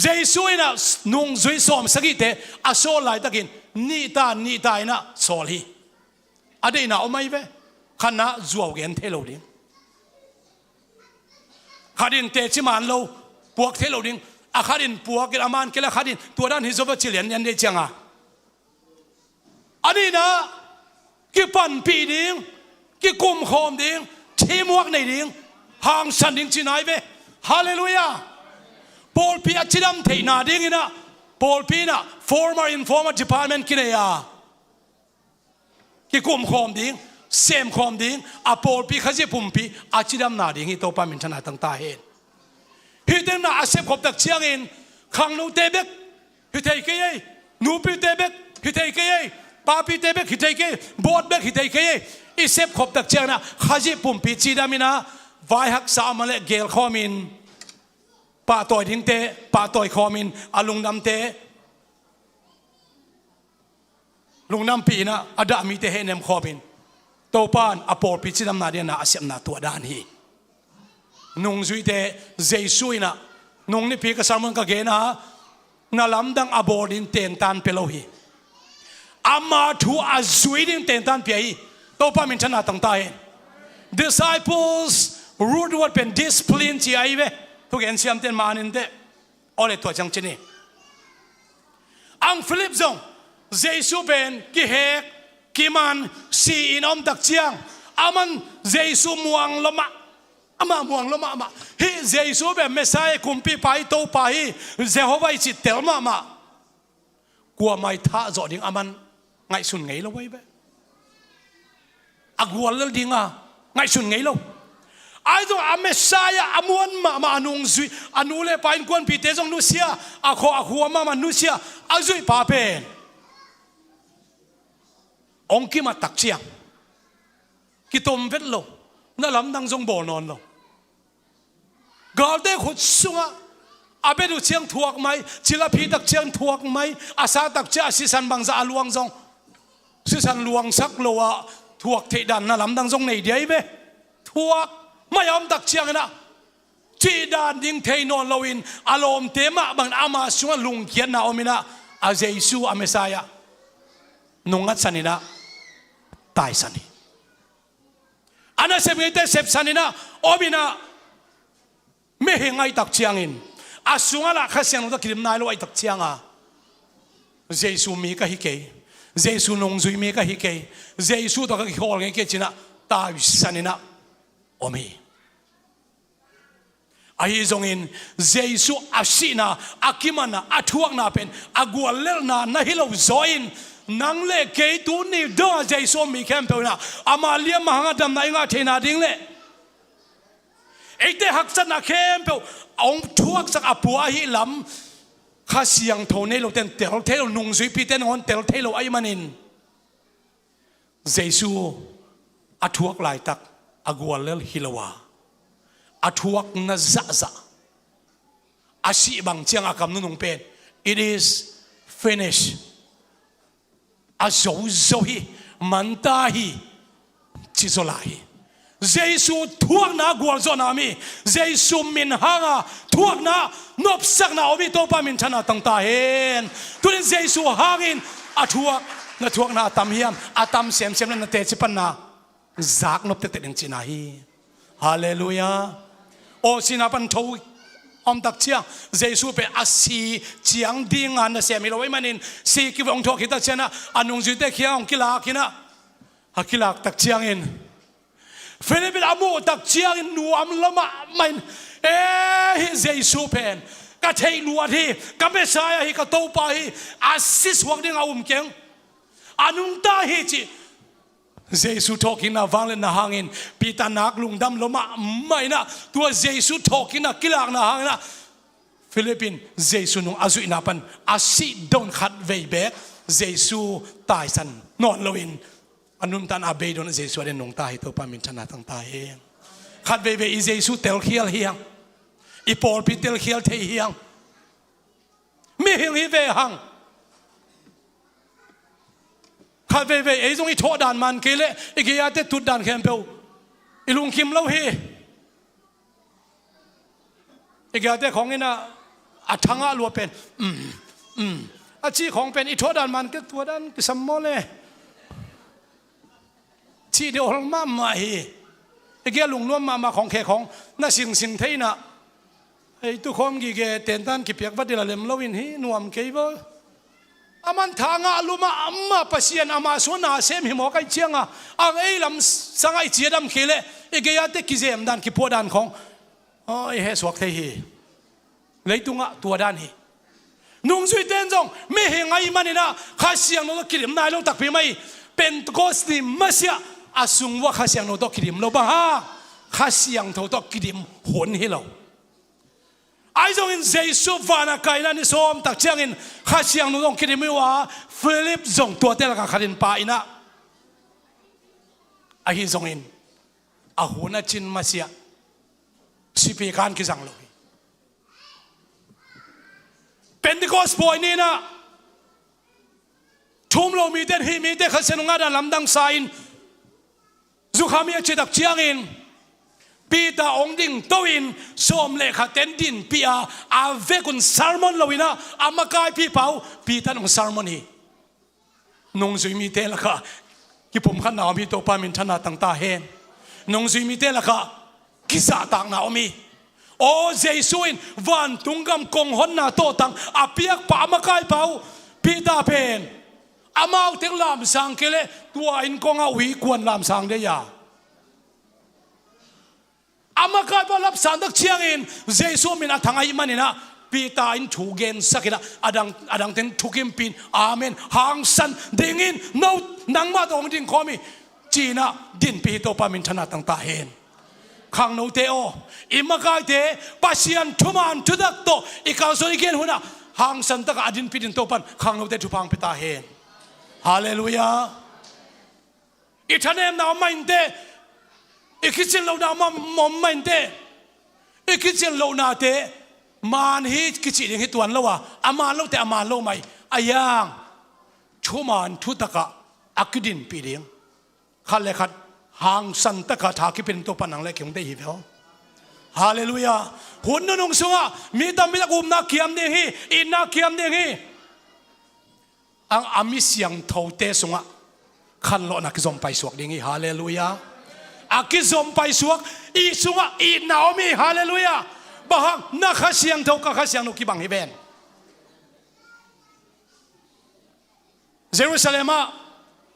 Speaker 7: เยซูน่ะนุ่งจุยสอมสกิเตอโซไลตะกินนี่ตาน่ะโซลีอะเดน่ะเอาไม่เว้ขันน่ะจัวเงินเทโลดิงขัดินเตจิมันโลพวกเทโลดิงอาขัดินพวกกิอามันกิละขัดินตัวด้านฮิโซเวจิเลียนยันเดจังอันนี้นะกิปันปีดิ้งกิกุมโคมดิ้งทีมวักในดิ้งห่างสันดิ้งจีนายเวฮาเลลูยาปอลปีอาจิดัมเทนาดิ้งนะปอลปีนะ former informer department กินยากิกุมโคมดิ้งเซมโคมดิ้งอาปอลปีขจิปุ่มปีอาจิดัมนาดิ้งฮิโตปามินชนะตั้งตาเห็นฮิเดนนาอาเซฟขบตักเชียงอินขังนูเตเบกฮิเทเกยนูปีเตเบกฮิเทเกยปาปีเตเบกฮิเทเกยบอดเบกฮิเทเกยอิเซฟขบตักเชียงนะขจิปุ่มปีจีดามินะไวฮักสามาเลเกลคอมินป่าต่อยทิ้งเตะป่าต่อยคอมินอาลุงนำเตะลุงนำปีนะอดามีเตะเฮเนมคอมินโตปานอปอลปีจีดามนาเดียนะอาเซียมนาตัวด้านฮีนุ่งจุยเตะเจสุยนะนุ่งนี่ปีกสารมันก็เกนะนาลำดังอบอดินเตนตันเปโลฮีอามาทูอาจุยดินเตนตันเปียฮีโตปามินชนะตั้งตาย disciples รู้ว่าเป็น discipline ที่ไอเวทุกอย่างเสียมเต็มมานินเตะอะไรตัวจังชนีอังฟิลิปซงเยซูเป็นกิเฮกกิมันซีอินอมตักเชียงอามันเยซูมวงลมะอามาม่วงลมะมาฮิเยซูเป็นเมสไซคุมปีไปโตไปเจโฮวาอิจิตเตลมากลัวไม่ท่าจอดิงอามันไงสุนไงละไว้เบ้อกลัวเรื่องดิงไงสุนไงละไอ้ตัวเมสไซอามวนมาอนุงซุยอนุเลไปกวนปีเตจงนุเซียอาขออาขัวมานุเซียอาซุยปาเป็นองค์กิมาตักเชียงกิตมเวทโลนั่นลำดังจงบ่อนอนโลกาลเดขุดสุงอาเบดูเชียงทวกไหมจิลพีตักเชียงทวกไหมอาซาตักเชียงสิสันบังซาอลวงจงเซ สิสันลวงสักโลวะทวกเทดันนะลำดังทรงในเดียเบทวกไม่ยอมตักเชียงนะจีดานยิงเทนอนลวินอารมณ์เตมะบังอามาสวลุงเขียนนาอมินะอาเจซูอาเมสายะนงัดสันินะตายสันิอันนั้นเสพเงินเสพสันินะอมินะไม่เห็นไงตักเชียงอินอาสุงอะไรข้าเสียงเราตะกิมนายเราไอตักเชียงอ่ะเจซูมีก็ฮิเกเจซูนงซุยมีก็ฮิเกเจซูตะกิโฮลเงเกจินะตายสันินะอมีไอ้จงอินเจซูอาศินาอากิมานะอาทวกนาเป็นอากวลเลนานะฮิโลจอยน์นังเล่เกยตูนี่ดอเจซูมีแคมเปญนะอามาเลียมหางดำนายงาเทนาดิ้งเล่ไอ้เด็กหักสันนักแคมเปญองทวกสักอปัวฮิลำข้าเสียงโทนให้เราเต้นเตลเทลนุ่งสุยพีเต้นอนเตลเทลไอ้มันอินเจซูอาทวกลายตักอากวลเลฮิลวาอาทวกน่าจะอาชีบังเชียงอากำนุ่งเป็น it is finished อาโจโจฮีมันตาฮีจิโซลาฮีเจซูทวกน่ากวลโซนามีเจซูมินหางทวกน่านบสักน่าอมิโตปามินชนะตั้งตาเห็นตุนเจซูหางินอาทวกน่าทวกน่าตามเฮียมอาตามเสียมนั่นเตจิปันน่าจากนบเตติงจินาฮีฮาเลลูยาโอสินาปันทูอมตักเชียงเจซูเป็นอาศีเจียงดิ่งอันนั้นเสียมิโลไว้มันอินสีกิวองทอกิตักเชียนะอันนุ่งจุดเตะเขียงกิลากินะฮักกิลาตักเชียงอินฟิลิปปินส์อามูตักเชียงอินนัวมละมามันเจซูเป็นกัดเฮนัวที่กัดเมสายฮีกัดโตปาฮีอาศิสวักดิ่งอาอุ้มเก่งอันนุ่งตาฮีจีเจซูทอกินนะฟังเล่นนะหางอินปีตานักลุงดำลมาไม่นะตัวเจซูทอกินนะกิลากนะหางนะฟิลิปปินส์เจซูนุ่งอาจุอินาปันอาศิดอนขัดเวเบกเจซูตายสันนอนลวินอันนุ่มตันอาเบดอนเจซูเรนนงตายตัวปามินชนะตั้งตายเองขัดเวเบอีเจซูเตลเคียลเฮียงอีปอลปีเตลเคียลเทียงไม่เฮียงฮีเวหังข้าเว่ไอ้ตรงอีโถด่านมันเกล้ไอ้เกียร์เตตุดด่านแคมเปลไอ้ลุงคิมเล่าเฮไอ้เกียร์เตของนี่นะอัฐังอาลัวเป็นอาชีของเป็นอีโถด่านมันก็ตัวด่านก็สมมติเลยชีเดียวหลังมาเฮไอ้เกียร์ลุงล้วนมาของแขกของน่าสิ่งไทยนะไอ้ตัวคนกี่เกเต้นตันกี่เปียกวัดเดลเลมเล่าวินฮีนวมเกย์บ่อามันทางอาลุมาอัมมาปัสยันอามาสวนาเซมหิมอกัยเชียงอ่ะอังเอลำสังไอเจียดำเคเลอีกอย่างเด็กกิเซมดันกิปวดดันของอ๋อเฮสวักเทฮีเลยตุงอ่ะตัวดันฮีนุ่งสุยเต้นจงไม่เห็นไงมันนี่นะข้าเสียงโนตกิริมนายลงตักพี่ไม่เป็นโกสติมัสยาอาสุงว่าข้าเสียงโนตกิริมเราบ้าข้าเสียงโนตกิริมหนฮิเราไอ้จงอินเจสุวานาไกนันนิสอมตักเชียงอินข้าเชียงนุ่งคิดไม่ว่าฟิลิปจงตัวเตลกับขัดินป่าอินะไอ้จงอินอาหุนจินมาเสียสิปีการกิจังเลยเป็นที่กอสปอยนี่นะทุ่มเรามีเต้นฮีมีเต้นขัดเสนุงาดันลำดังไซน์จุขามีอาชีพตักเชียงอินปีตาองดิ่งโตอินสมเลขาเต็นดินปีอาเวกุนซาร์มอนลวินะอามากายพี่เผาปีตาหนงซาร์มอนฮีนงซุยมีเตละค่ะที่ผมขันหนาวมีตัวปามินชนะตั้งตาเห็นนงซุยมีเตละค่ะกิจต่างหนาวมีโอ้เจสุอินวันตุงกำกงหนนาโตตังอาเปียกป่ามากายเผาปีตาเป็นอามาเอาถึงลามสังเกเลตัวอินกงเอาวิกวนลามสังเดียอามาการบอลรับสารตักเชียงอินเจสุมินาทางไอ้มันนี่นะปีตาอินถูกเกณฑ์สักนะอดังเต็นถูกกิมปินอาเมนหางสันดิ่งอินโนนังมาตรงดิ่งคอมีจีน่าดินปีโตปามินชนะตั้งตาเห็นข้างโนเตโออิมาการเตปัสยันทุมานทุดักโตอีกาวส่วนอีกเกณฑ์หัวน่ะหางสันตักอดินปีดินโตปันข้างโนเตทุพังปีตาเห็นฮาเลลูยาอีท่านเอ็มน่าไม่เตอีกสิ่งเหล่านั้นมันไม่เตะอีกสิ่งเหล่านั้นเตะมันฮิตกิจสิ่งที่ตัวนั้นละวะอามาโลเตอามาโลไม่อายังชั่วมันทุตกะ อักดินปีเดียงขัดเลยขัดหางสันตะขาถากิเป็นตัวปันนังเล็กของได้หิวฮาเลลูยาหุ่นนุ่งสงะมีตามีตะกุมนักเขียมเดียงฮีอินนักเขียมเดียงฮีอังอามิเสียงเท่าเตสงะขันโลนักจอมไปสวกเดียงฮีฮาเลลูยาอากิจอมไปสวกอีสงะอีนาวมีฮาเลลูยาบ้างนักเสียงเท่ากับเสียงนุกิบังฮิเบนเยรูซาเล็ม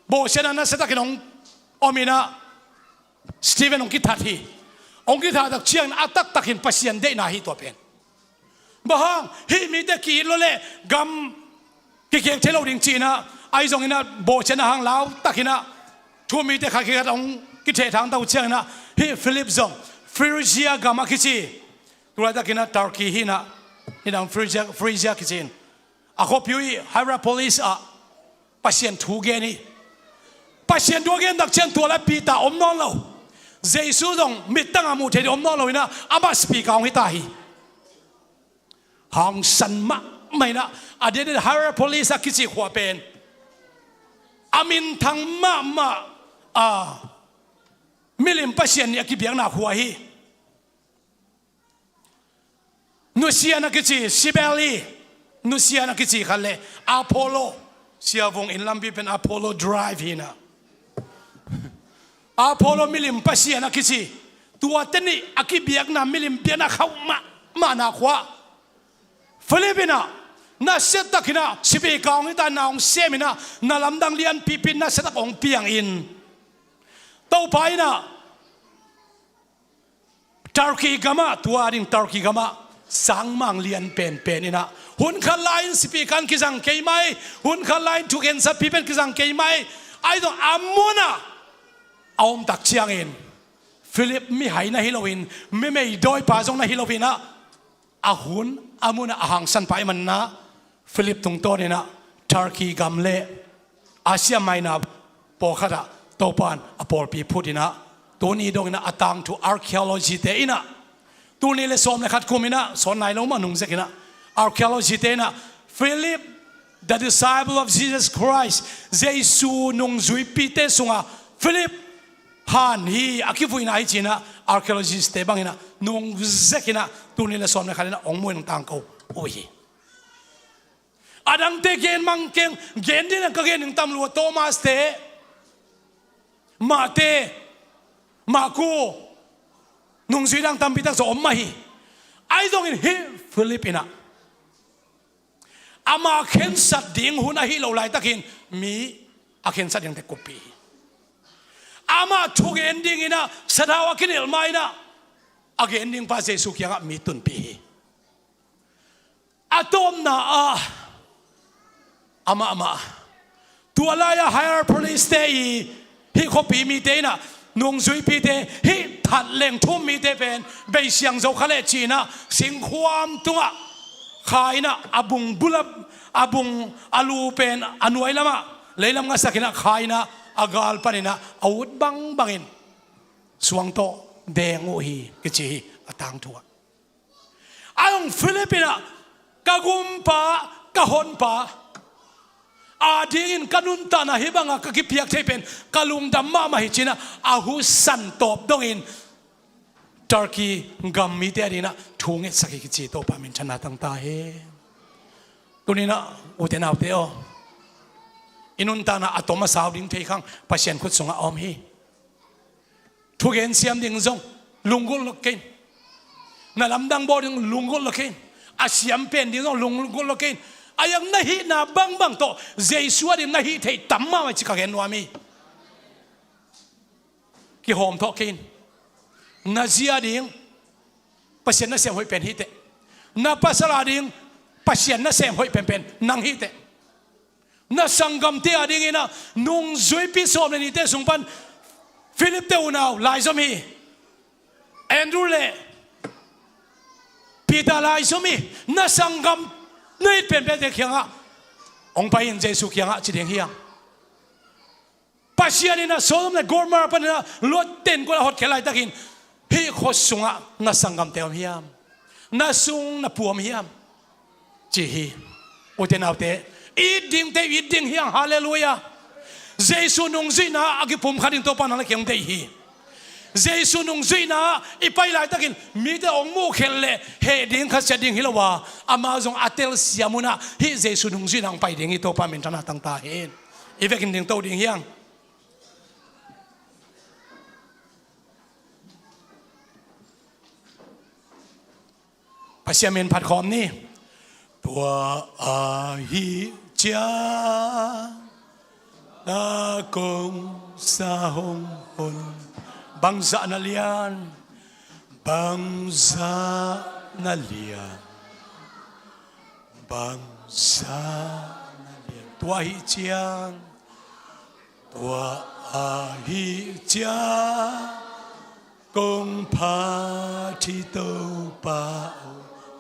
Speaker 7: โบเชนันเสตกินองอมินาสตีเวนองกิทัดฮีองกิทัดตักเชียงอัตักตักินปัสยันเดน่าฮีตัวเป็นบ้างฮีมีเด็กกีโลเล่กัมกิเกียงเทโลดิงจีน่าไอซองอินาโบเชนังลาวตักินะทูมีเด็กขากิกองกิเททางตาวเชียงนะฮีฟิลิปซองฟริเซียกัมกิจีตัวตักินะทาร์กีฮีนะนี่ดังฟริเซียกิจีนอาคบยูอีไฮราโพลิสปัสยันทูเกนี่ปัสยันทูเกนดักเชียนตัวละปีตาอมนอนเราเจสุดงมิตรตั้งอามุเทอมนอนเรานะอามาสปีกเอาให้ตายห้องสันมะไม่นะอดีตฮาร์โพลิสกิจิขวาเป็นอามินทั้งมะมิลิมปัสยันเนี่ยกิเบียงนาขวาฮีนุเซียนักกิจิซิเบลีนุเซียนักกิจิขันเลอพอลโลเสียวงอินลัมบีเป็นอพอลโลไดรฟ์ฮีนะอพอลโลมิลิมปัสยันนักกิจิตัวเต็นนี่อากิเบียกนามิลิมเบียนาเข้ามานาขวาฟิลิปปินาน่าเสตตักนะสิบเอกองที่ตานาองเซมินะน่าลำดังเลียนปีปินน่าเสตตักองเปียงอินเต้าไปนะทาร์กีกามาตัวดิ่งทาร์กีกามาสังมังเลียนเป็นนี่นะหุ่นขันไลน์สิบเอกันกิจังเกย์ไหมหุ่นขันไลน์ทุกเอ็นสับปีเป็นกิจังเกย์ไหมไอ้ตัวอามุนะเอาอมตักเชียงเองฟิลิปมีหายนะฮิโลวินไม่โดยป่าจงนะฮิโลวินนะอาหุ่นอามุนะอาหังสันไปมันนะฟิลิปตรงตัวนี่นะทาร์กีกัมเล่อาเซียไม่นะปอขดาโตปานอพอลปีพูดนะตัวนี้ดงนะอัตังทูอาร์เคโอโลจีเตอินะตัวนี้เลยสอมเลยขัดคุมินะสอนนายลงมาหนุ่งเสกนะอาร์เคโอโลจีเตนะฟิลิป the disciple of Jesus Christ เจสูนุ่งจุยปีเตสุงะฟิลิปฮันฮีอากิฟุยนะฮิจินะอาร์เคโอโลจีสเตบังนะนุ่งเสกนะตัวนี้เลยสอมเลยขัดนะองมวยต่างเขาโอ้ยอดังเตเกนมังเกงเกนดินะก็เกนหนึ่งตำรวจโตมาสเตมาเตมากูนุ่งสีดังตำปีตักสมมาฮีไอ้ตรงนี้ฟิลิปปินะอามาเข็นสัตว์ดิ่งหุ่นฮีเราไล่ตะกินมีอาเข็นสัตว์ยังแต่กุปีอามาทุกเอ็นดิ้งนะสะดาวกินเอลไม่นะอาเข็นดิ้งพาเจสุกยังมีตุนปีอาตอมนะอามาตัวลายาไฮร์โพลิสเตย์ฮีคบีมีเตนะนุ่งจุยปีเตฮีถัดเล่งทุ่มมีเตเป็นใบเสียงเจ้าขเลจีนะสิ่งความตัวขายนะอาบุงบุลอาบุงอาลูเป็นอนุไอละมะเลยลำงัสกินะขายนะอากาลปานินะอาวุธบังอินสวงโตแดงโอฮีกิจิฮีต่างตัวอารมณ์ฟิลิปปินะกะกุมปะกะฮอนปะอาดิงกันุนตานะฮิบังกะกิเปียกเทเป็นกะลุงดัมมามาฮิจินะอาหุสันตบดงอินทาร์กีกัมมีเตอรีนะทุ่งเอสกิกิจิโตปามินชนะตั้งตาเฮตัวนี้นะอุเทนาอุเตโออินุนตานะอัตมาสาวดิ้งเทคังปัสยันขุดสงออมฮีทุกเอ็นเสียมดิ้งซงลุงกุลลกินนั่นลำดังบอดิ้งลุงกุลลกินอาเสียมเป็นดิ้งซงลุงกุลลกินอายังนาฮีนาบังโตเจสัวดิ้งนาฮีเทตัมมาไม่ชิคาเกนวามีกี่หอมทอกินนาเซียดิ้งปัสยันน่าเสียมหอยเป็นฮีเตนาปัสลาดิ้งปัสยันน่าเสียมหอยเป็นนังฮีเตนาสังกัมเตียดิ้งนะนุ่งจุยพิสอมเลยนี่เตสุงปันฟิลิปเตอุนาวไลซอมีแอนดรูเล่ปีตาไลซอมีนาสังกัมนี่เป็นแบบเด็กยังอ่ะองไปยังเจสุกยังอ่ะจีเดียงเฮียงปัสยันนี่นะโซลมเนี่ยกอร์มาร์ปันนะลดเต้นก็ละหดแค่ไรตะกินฮีโคสุงอ่ะนาสังกัมเตียมเฮียมนาสุงนาปัวมเฮียมจีฮีอุเทนเอาเตอีดิ้งเตอีดิ้งเฮียงฮาเลลูยา Jesu nung zina agi pum khading to pan ala kyang dei hi Jesu nung zina ipai lai takin mi te ong mu khelle he ding kha seding hilawa amazong atel siamuna hi Jesu nung zina ang pai ding to pa min tana tang ta hen ivekin ding to ding hiang pasiamen phat khom ni tua a hi cha na kong sa hong hon bangsa na lian bangsa na lian bangsa na lian tua hi chiang tua a hi cha kong pa thi to pa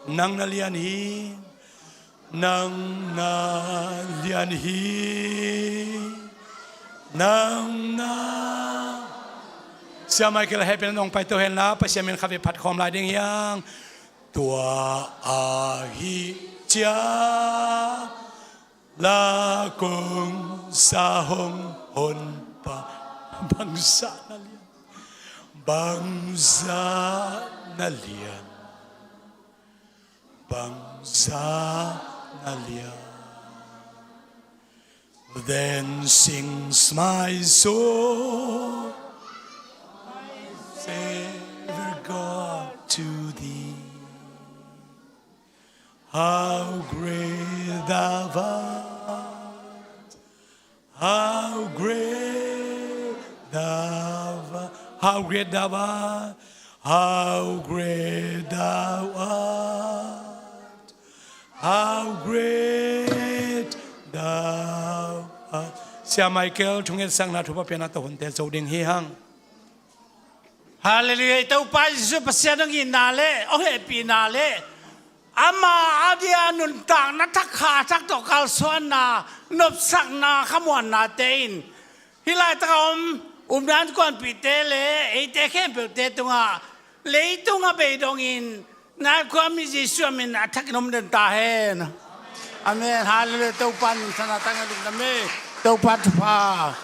Speaker 7: nang na lian hi nang na lian hi nang na Sia Michael happy nong pai to hen la pa sia men khabe phat khom lai ding yang tua a hi cha la kong sa hong hon pa bangsa na lian bangsa na lian bangsa na lian Then sings my soul, Savior God, to thee. How great thou art, how great thou art, how great thou art, how great thou art, how great thou Sia Michael thungen sang na thupa pena to hunte zoding hi hang
Speaker 8: Hallelujah tau pa Jesu pasianang inale o happy nale ama adia nun tang na thakha thak to kal suan na nop sak na khamwan na tein hilai taom nan kon pitele e te khem pe te tunga le tunga be dongin na ko mi Jesu min athak nom den ta hen Amen hallelujah tau pan sana tanga dum me tau pat pa